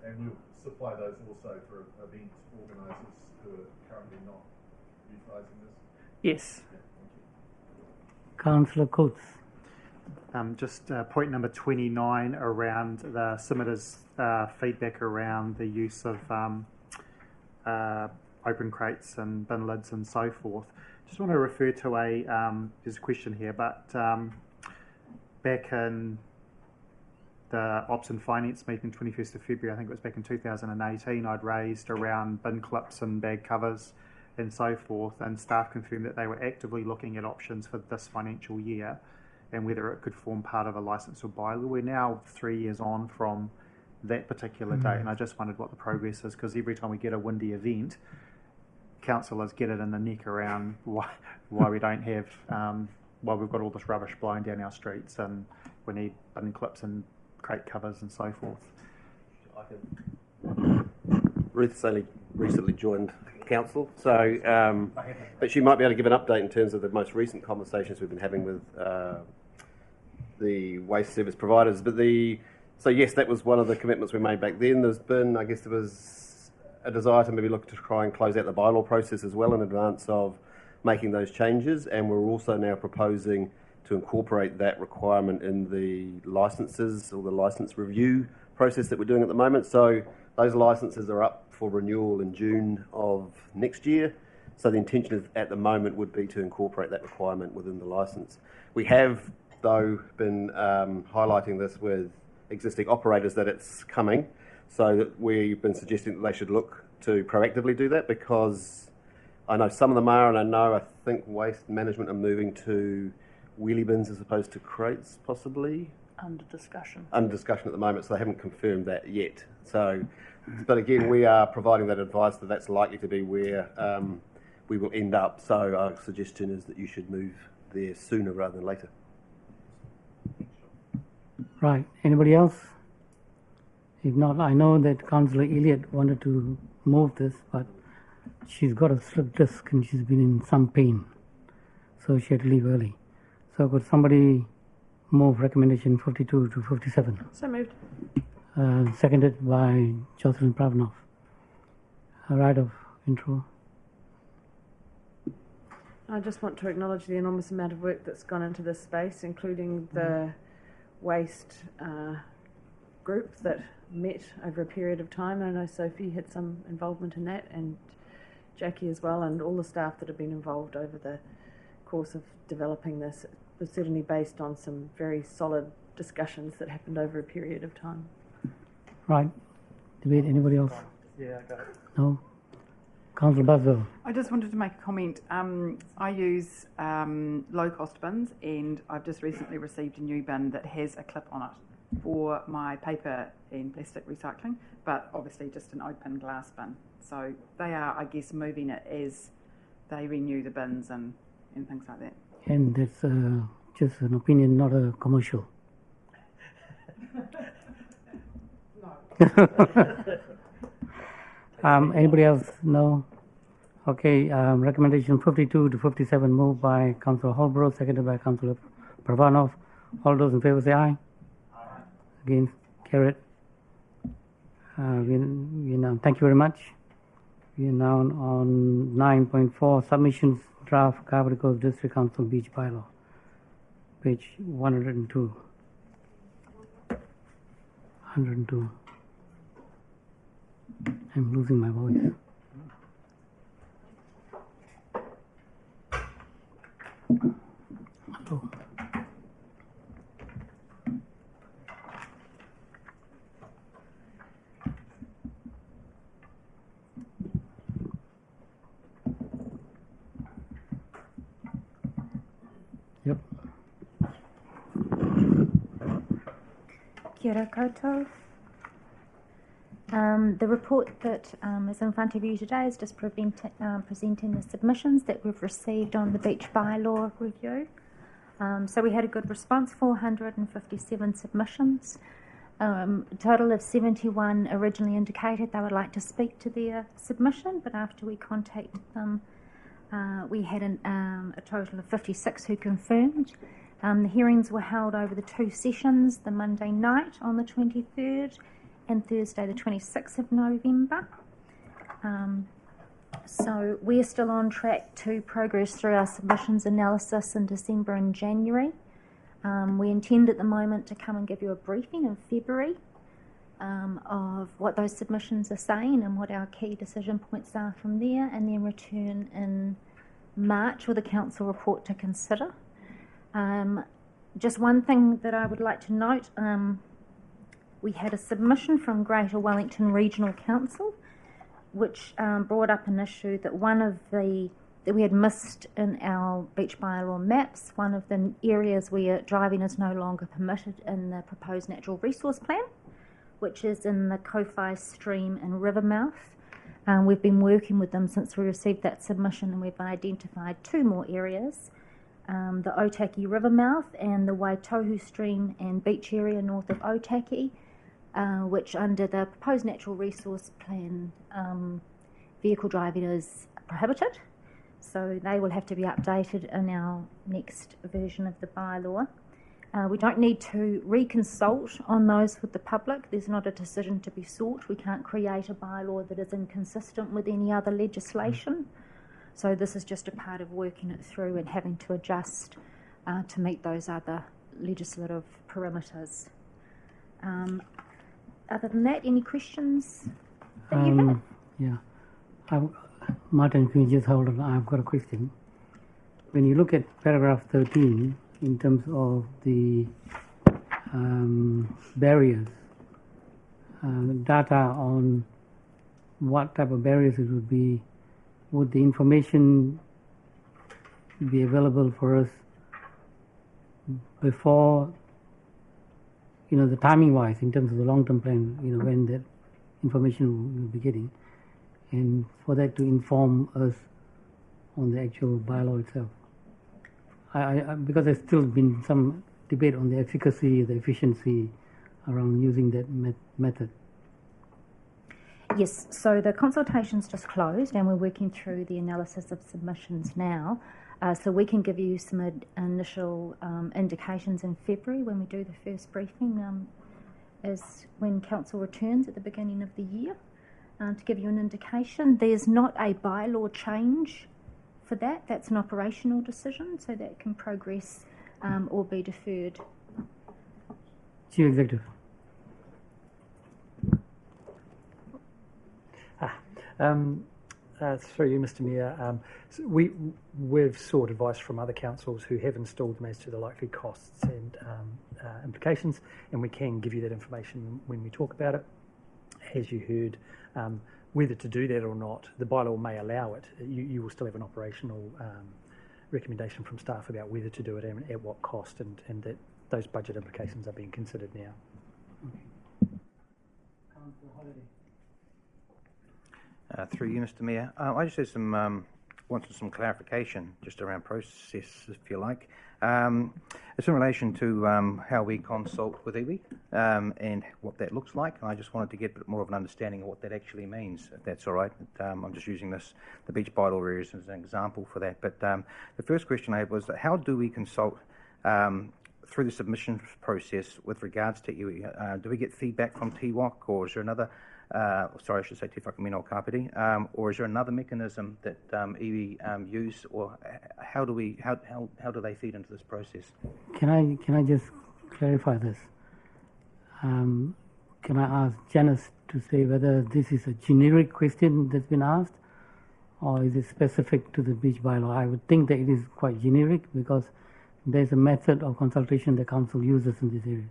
And we'll supply those also for event organisers who are currently not utilising this? Yes. Councillor Coates. Just point number 29 around the submitters' feedback around the use of open crates and bin lids and so forth. Just want to refer to there's a question here, but back in the Ops and Finance meeting, 21st of February, I think it was back in 2018, I'd raised around bin clips and bag covers and so forth, and staff confirmed that they were actively looking at options for this financial year and whether it could form part of a licence or bylaw. We're now 3 years on from that particular date, and I just wondered what the progress is, because every time we get a windy event, councillors get it in the neck around why we don't have, why we've got all this rubbish blowing down our streets, and we need bin clips and crate covers and so forth. Ruth's only recently joined council, so but she might be able to give an update in terms of the most recent conversations we've been having with the waste service providers. But so yes, that was one of the commitments we made back then. There's been, I guess, there was a desire to maybe look to try and close out the bylaw process as well in advance of making those changes, and we're also now proposing to incorporate that requirement in the licences or the licence review process that we're doing at the moment. So those licences are up for renewal in June of next year. So the intention at the moment would be to incorporate that requirement within the licence. We have, though, been highlighting this with existing operators that it's coming, so that we've been suggesting that they should look to proactively do that, because I know some of them are, and I think Waste Management are moving to wheelie bins as opposed to crates, possibly. Under discussion. Under discussion at the moment, so they haven't confirmed that yet. So, but again, we are providing that advice that that's likely to be where we will end up. So our suggestion is that you should move there sooner rather than later. Right. Anybody else? If not, I know that Councillor Elliott wanted to move this, but she's got a slip disc and she's been in some pain, so she had to leave early. So could somebody move recommendation 52 to 57? So moved. Seconded by Jocelyn Pravnov. A right of intro. I just want to acknowledge the enormous amount of work that's gone into this space, including the waste group that met over a period of time. I know Sophie had some involvement in that, and Jackie as well, and all the staff that have been involved over the course of developing this. It was certainly based on some very solid discussions that happened over a period of time. Right. Debate. Anybody else? Yeah, I got it. No? Councillor Buswell. I just wanted to make a comment. I use low-cost bins, and I've just recently received a new bin that has a clip on it for my paper and plastic recycling, but obviously just an open glass bin. So they are, I guess, moving it as they renew the bins and things like that. And that's just an opinion, not a commercial. Anybody else? No? Okay, recommendation 52 to 57 moved by Councillor Holbrook, seconded by Councillor Pravanov. All those in favour say aye. Aye. Against? Carried. Thank you very much. We are now on 9.4 submissions draft Kapiti Coast District Council Beach Bylaw, page 102. 102. I'm losing my voice. Hello. Yep. Kia ora koutou. The report that is in front of you today is just presenting the submissions that we've received on the beach bylaw review. So we had a good response, 457 submissions. A total of 71 originally indicated they would like to speak to their submission, but after we contacted them, we had a total of 56 who confirmed. The hearings were held over the two sessions, the Monday night on the 23rd and Thursday the 26th of November. So we're still on track to progress through our submissions analysis in December and January. We intend at the moment to come and give you a briefing in February of what those submissions are saying and what our key decision points are from there, and then return in March with a council report to consider. Just one thing that I would like to note, we had a submission from Greater Wellington Regional Council which brought up an issue that that we had missed in our beach bylaw maps. One of the areas where driving is no longer permitted in the proposed natural resource plan, which is in the Kowhai stream and river mouth. We've been working with them since we received that submission, and we've identified 2 more areas, the Otaki river mouth and the Waitohu stream and beach area north of Otaki, which under the proposed natural resource plan, vehicle driving is prohibited. So they will have to be updated in our next version of the bylaw. We don't need to reconsult on those with the public. There's not a decision to be sought. We can't create a bylaw that is inconsistent with any other legislation. So this is just a part of working it through and having to adjust to meet those other legislative parameters. Other than that, any questions that you have? Yeah. Martin, can you just hold on? I've got a question. When you look at paragraph 13, in terms of the barriers, data on what type of barriers it would be, would the information be available for us before, the timing-wise, in terms of the long-term plan, when that information we'll be getting, and for that to inform us on the actual bylaw itself? Because there's still been some debate on the efficacy, the efficiency around using that method. Yes, so the consultation's just closed and we're working through the analysis of submissions now. So we can give you some initial indications in February when we do the first briefing, as when council returns at the beginning of the year, to give you an indication. There's not a bylaw change for that. That's an operational decision, so that can progress or be deferred. Chief Executive. Through you, Mr Mayor, so we've sought advice from other councils who have installed them as to the likely costs and implications, and we can give you that information when we talk about it. As you heard, whether to do that or not, the bylaw may allow it. You will still have an operational recommendation from staff about whether to do it and at what cost, and that those budget implications are being considered now. Through you, Mr Mayor. I just had wanted some clarification just around process, if you like. It's in relation to how we consult with iwi and what that looks like. And I just wanted to get a bit more of an understanding of what that actually means, if that's all right. I'm just using the beach bylaw areas as an example for that. But the first question I had was, how do we consult through the submission process with regards to iwi? Do we get feedback from TWOC, or is there another sorry, I should say Te Whakamina o Kapiti, or is there another mechanism that iwi use, or how do they feed into this process? Can I just clarify this? Can I ask Janice to say whether this is a generic question that's been asked, or is it specific to the beach bylaw? I would think that it is quite generic because there's a method of consultation the council uses in this area.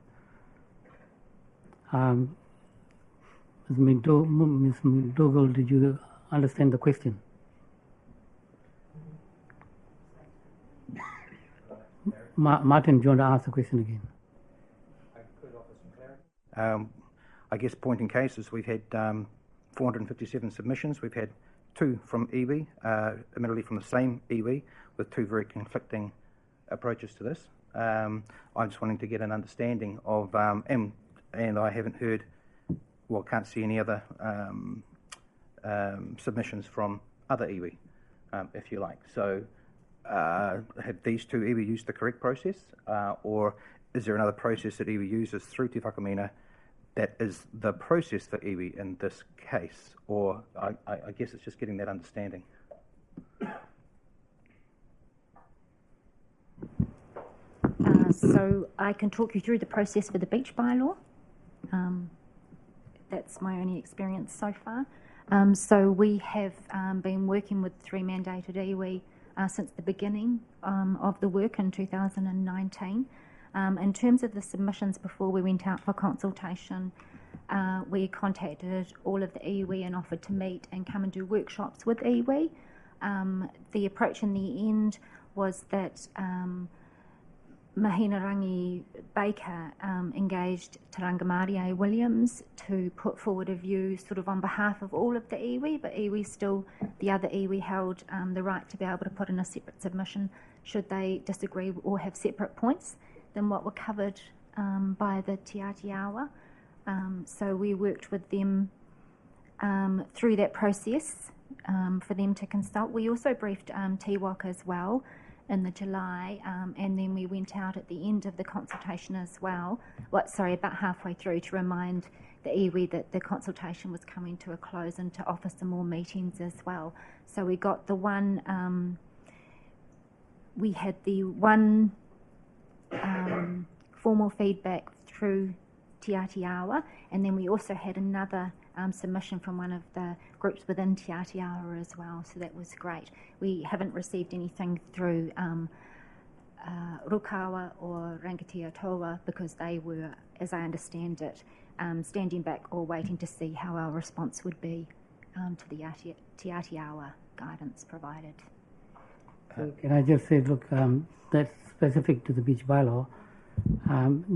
Ms. McDougall, did you understand the question? Martin, do you want to ask the question again? I could offer some clarity. I guess point in cases, we've had 457 submissions. We've had 2 from iwi, admittedly from the same iwi, with 2 very conflicting approaches to this. I'm just wanting to get an understanding of, and I haven't heard, well, can't see any other submissions from other iwi, if you like. So have these 2 iwi used the correct process, or is there another process that iwi uses through Te Whakamina that is the process for iwi in this case? Or I guess it's just getting that understanding. So I can talk you through the process for the beach bylaw. that's my only experience so far. So we have been working with 3 mandated iwi since the beginning of the work in 2019. In terms of the submissions before we went out for consultation, we contacted all of the iwi and offered to meet and come and do workshops with iwi. The approach in the end was that Mahinarangi Baker engaged Te Rangamarie Williams to put forward a view sort of on behalf of all of the iwi, but the other iwi held the right to be able to put in a separate submission should they disagree or have separate points than what were covered by the Te Atiawa. So we worked with them through that process for them to consult. We also briefed TWOC as well in the July, and then we went out at the end of the consultation as well, about halfway through, to remind the iwi that the consultation was coming to a close and to offer some more meetings as well. So we got the one, we had the one formal feedback through Te Atiawa, and then we also had another submission from one of the groups within Te Atiawa as well, so that was great. We haven't received anything through Rukawa or Rangitia Toa because they were, as I understand it, standing back or waiting to see how our response would be to the Te Atiawa guidance provided. So can I just say, look, that's specific to the beach bylaw.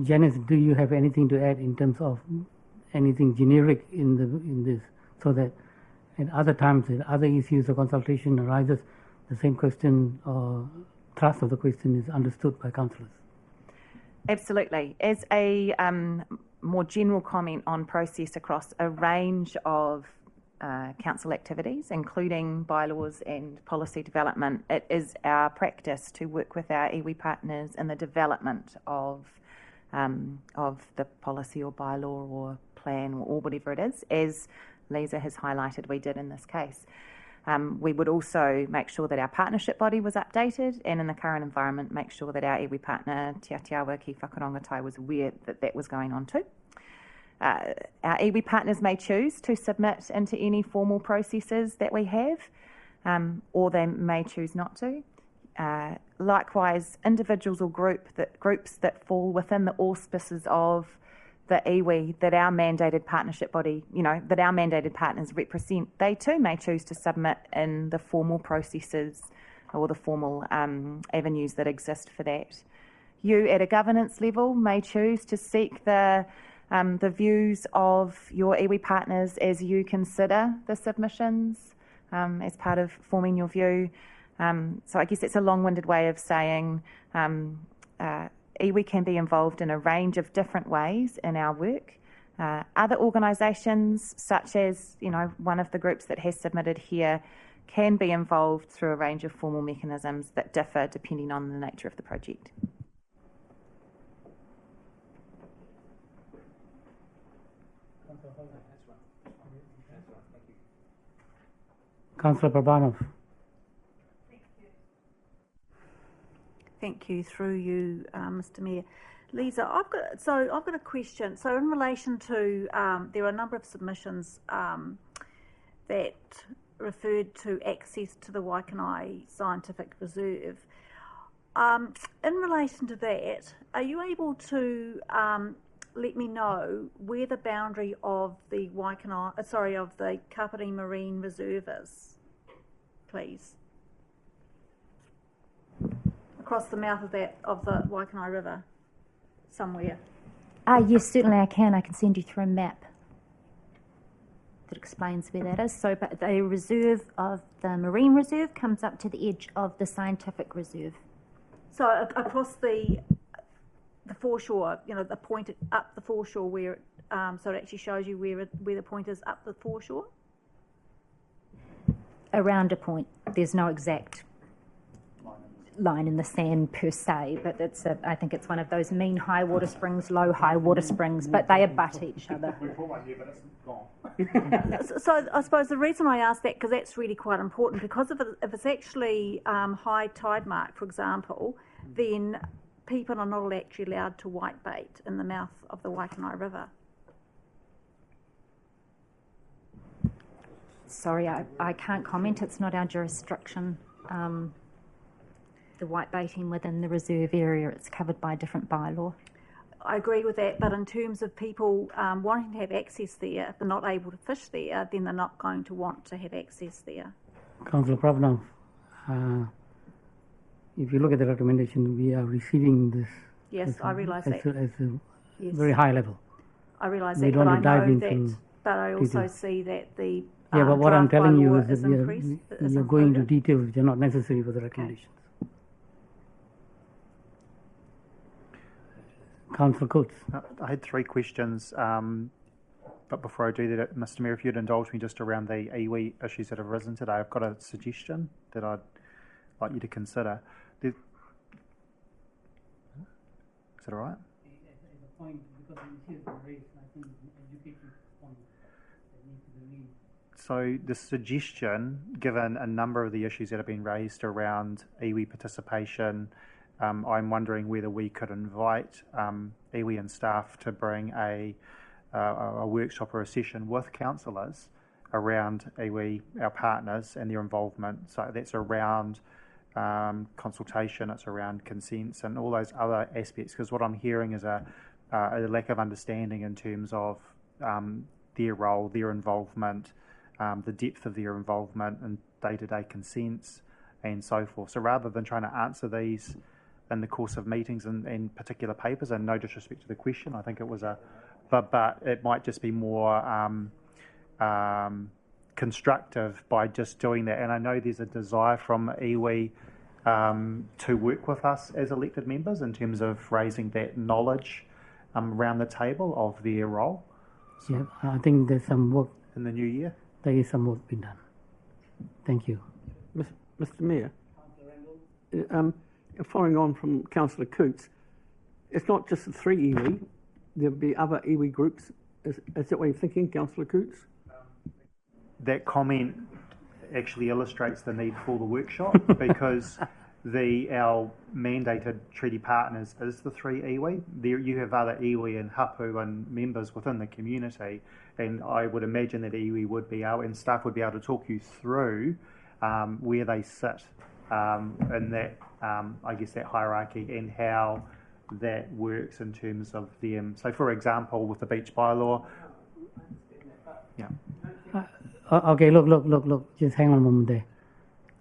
Janice, do you have anything to add in terms of anything generic in this, so that at other times, in other issues of consultation arises, the same question or thrust of the question is understood by councillors? Absolutely. As a more general comment on process across a range of council activities, including bylaws and policy development, it is our practice to work with our iwi partners in the development of the policy or bylaw or plan or whatever it is, as Lisa has highlighted we did in this case. We would also make sure that our partnership body was updated, and in the current environment make sure that our iwi partner Te Atiawa ki Whakarongotai was aware that that was going on too. Our iwi partners may choose to submit into any formal processes that we have, or they may choose not to. Likewise, individuals or groups that fall within the auspices of the iwi that our mandated partnership body, that our mandated partners represent, they too may choose to submit in the formal processes or the formal avenues that exist for that. You, at a governance level, may choose to seek the views of your iwi partners as you consider the submissions as part of forming your view. So I guess it's a long-winded way of saying iwi can be involved in a range of different ways in our work. Other organisations, such as one of the groups that has submitted here, can be involved through a range of formal mechanisms that differ depending on the nature of the project. Councillor Prabanov. Thank you. Through you, Mr. Mayor. Lisa, I've got a question. So in relation to, there are a number of submissions that referred to access to the Waikanai Scientific Reserve. In relation to that, are you able to let me know where the boundary of the of the Kapiti Marine Reserve is, please? Across the mouth of the Waikanai River, somewhere. Yes, certainly I can. I can send you through a map that explains where that is. So, but the reserve of the Marine Reserve comes up to the edge of the Scientific Reserve. So across the foreshore, the point up the foreshore where, so it actually shows you where the point is up the foreshore? Around a point. There's no exact line in the sand per se, but I think it's one of those mean high water springs, low high water springs, but they abut each other. So I suppose the reason I ask that, because that's really quite important, because if it's actually high tide mark, for example, then people are not actually allowed to whitebait in the mouth of the Waikanai River. Sorry, I can't comment. It's not our jurisdiction. The white baiting within the reserve area, it's covered by a different bylaw. I agree with that, but in terms of people wanting to have access there, if they're not able to fish there, then they're not going to want to have access there. Councillor Pravnov, if you look at the recommendation, we are receiving this. Yes, I realise that. As a Yes. very high level. I realise We that, don't but I dive know into that. But I also details. see that the Yeah, but what I'm draft telling you bylaw is that you're going into details which are not necessary for the recommendations. Councillor Coates. I had 3 questions, but before I do that, Mr Mayor, if you'd indulge me just around the iwi issues that have risen today, I've got a suggestion that I'd like you to consider. Is that all right? So the suggestion, given a number of the issues that have been raised around iwi participation, I'm wondering whether we could invite iwi and staff to bring a workshop or a session with councillors around iwi, our partners, and their involvement. So that's around consultation, it's around consents, and all those other aspects. Because what I'm hearing is a lack of understanding in terms of their role, their involvement, the depth of their involvement in day-to-day consents, and so forth. So rather than trying to answer these in the course of meetings and particular papers, and no disrespect to the question, I think it was but it might just be more constructive by just doing that. And I know there's a desire from iwi to work with us as elected members in terms of raising that knowledge around the table of their role. So Yeah, I think there's some work. In the new year? There is some work being done. Thank you. Mr Mayor, following on from Councillor Cootes, it's not just the 3 iwi, there'll be other iwi groups. Is that what you're thinking, Councillor Cootes? That comment actually illustrates the need for the workshop because our mandated treaty partners is the 3 iwi. There you have other iwi and hapu and members within the community, and I would imagine that iwi would be able, and staff would be able to talk you through where they sit in that, I guess, that hierarchy and how that works in terms of them. So, for example, with the beach bylaw, yeah. Okay, look, just hang on a moment there.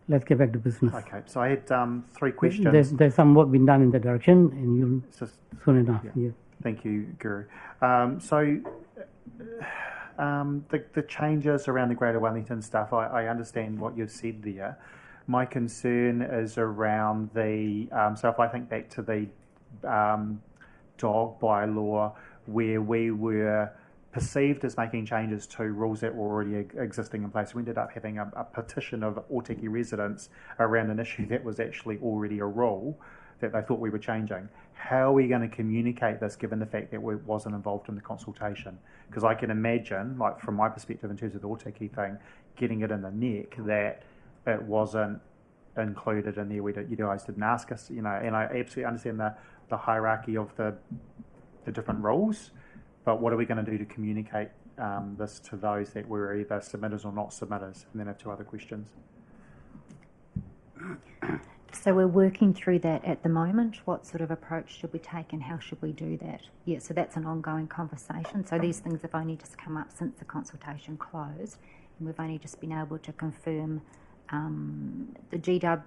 Let's get back to business. Okay, so I had 3 questions. There's some work being done in that direction, and you'll soon enough. Yeah. Thank you, Guru. The changes around the Greater Wellington stuff, I understand what you've said there. My concern is around the, so if I think back to the dog bylaw, where we were perceived as making changes to rules that were already existing in place. We ended up having a petition of Otaki residents around an issue that was actually already a rule that they thought we were changing. How are we going to communicate this given the fact that we wasn't involved in the consultation? Because I can imagine, like from my perspective in terms of the Otaki thing, getting it in the neck that it wasn't included in there. You guys didn't ask us, and I absolutely understand the hierarchy of the different rules. But what are we going to do to communicate this to those that were either submitters or not submitters? And then I have 2 other questions. So we're working through that at the moment. What sort of approach should we take and how should we do that? Yeah, so that's an ongoing conversation. So these things have only just come up since the consultation closed. And we've only just been able to confirm the GW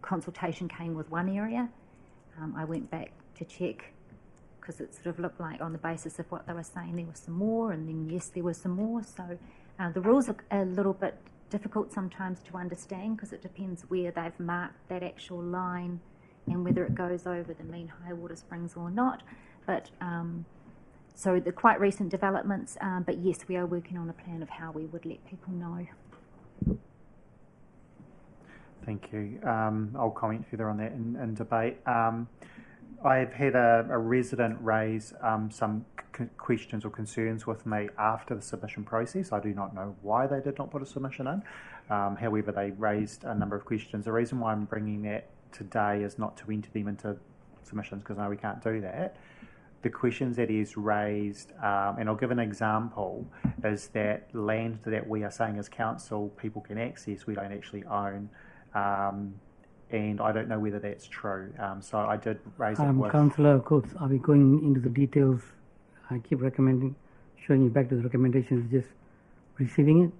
consultation came with one area. I went back to check because it sort of looked like on the basis of what they were saying there was some more, and then yes, there was some more. So the rules are a little bit difficult sometimes to understand because it depends where they've marked that actual line and whether it goes over the mean high water springs or not. But so the quite recent developments, but yes, we are working on a plan of how we would let people know. Thank you. I'll comment further on that in debate. I've had a resident raise some questions or concerns with me after the submission process. I do not know why they did not put a submission in. However, they raised a number of questions. The reason why I'm bringing that today is not to enter them into submissions, because I know we can't do that. the questions that he's raised, and I'll give an example, is that land that we are saying as council people can access, we don't actually own, and I don't know whether that's true. So I did raise it with... Councillor Coates, are we going into the details? I keep recommending, showing you back to the recommendations, just receiving it?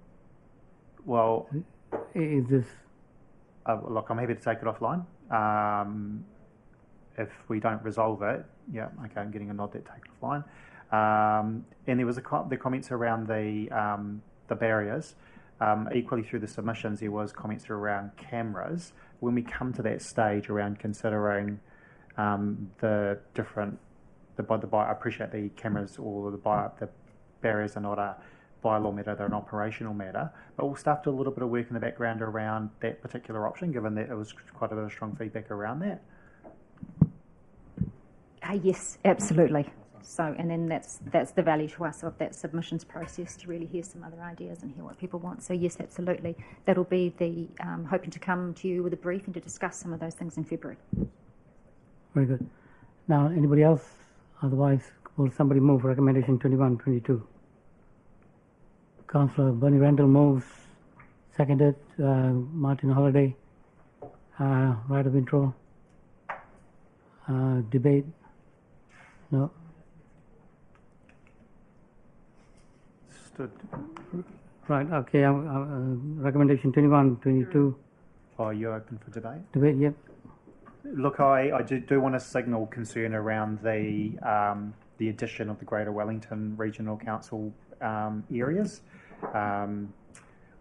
Well... Is this... look, I'm happy to take it offline. If we don't resolve it, yeah, okay, I'm getting a nod that take it offline. And there was the comments around the barriers. Equally through the submissions, there was comments around cameras. When we come to that stage around considering the different, I appreciate the cameras or the barriers are not a bylaw matter, they're an operational matter, but we'll start to do a little bit of work in the background around that particular option, given that it was quite a bit of strong feedback around that. Yes, absolutely. So, and then that's the value to us of that submissions process, to really hear some other ideas and hear what people want. So yes, absolutely. That'll be the hoping to come to you with a brief and to discuss some of those things in February. Very good. Now, anybody else? Otherwise, will somebody move recommendation 21-22? Councillor Bernie Randall moves, seconded. Martin Holliday, right of intro. Debate. No. Right, okay, recommendation 21-22. Oh, you're open for debate? Debate, yep. Look, I do want to signal concern around the addition of the Greater Wellington Regional Council areas.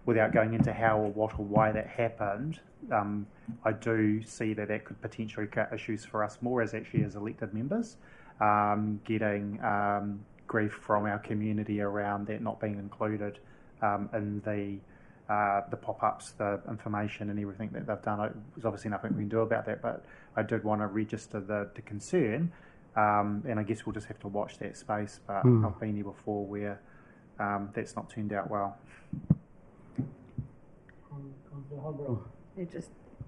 Without going into how or what or why that happened, I do see that could potentially create issues for us more as elected members, getting grief from our community around that not being included in the pop-ups, the information and everything that they've done. There's obviously nothing we can do about that, but I did want to register the concern, and I guess we'll just have to watch that space, but I've been here before where that's not turned out well. Yeah,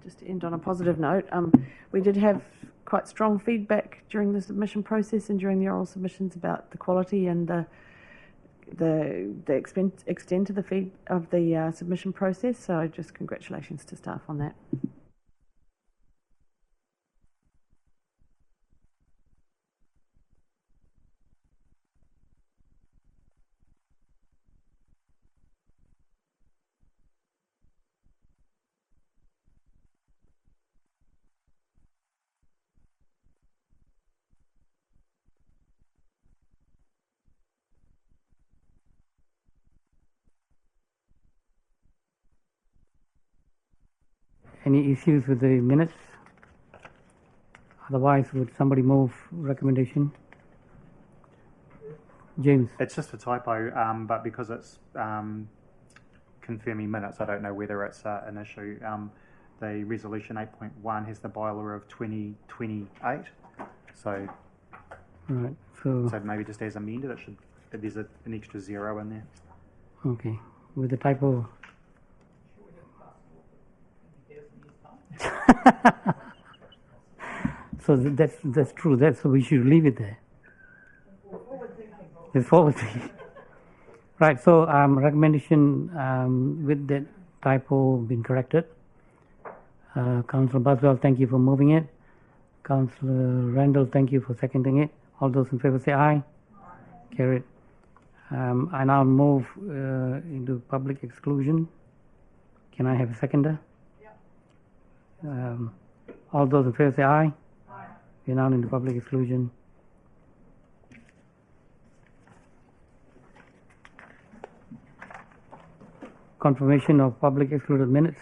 just to end on a positive note, we did have quite strong feedback during the submission process and during the oral submissions about the quality and the extent of the submission process. So just congratulations to staff on that. Any issues with the minutes? Otherwise, would somebody move recommendation? James? It's just a typo, but because it's confirming minutes, I don't know whether it's an issue. The resolution 8.1 has the bylaw of 2028, so right. So maybe just as amended, there's an extra 0 in there. Okay, with the typo. So that's true. So we should leave it there. It's forward thinking. Right. So recommendation with that typo been corrected. Councillor Buswell, thank you for moving it. Councillor Randall, thank you for seconding it. All those in favour say aye. Aye. Carried. I now move into public exclusion. Can I have a seconder? All those in favour say aye. Aye. We are now into public exclusion. Confirmation of public excluded minutes.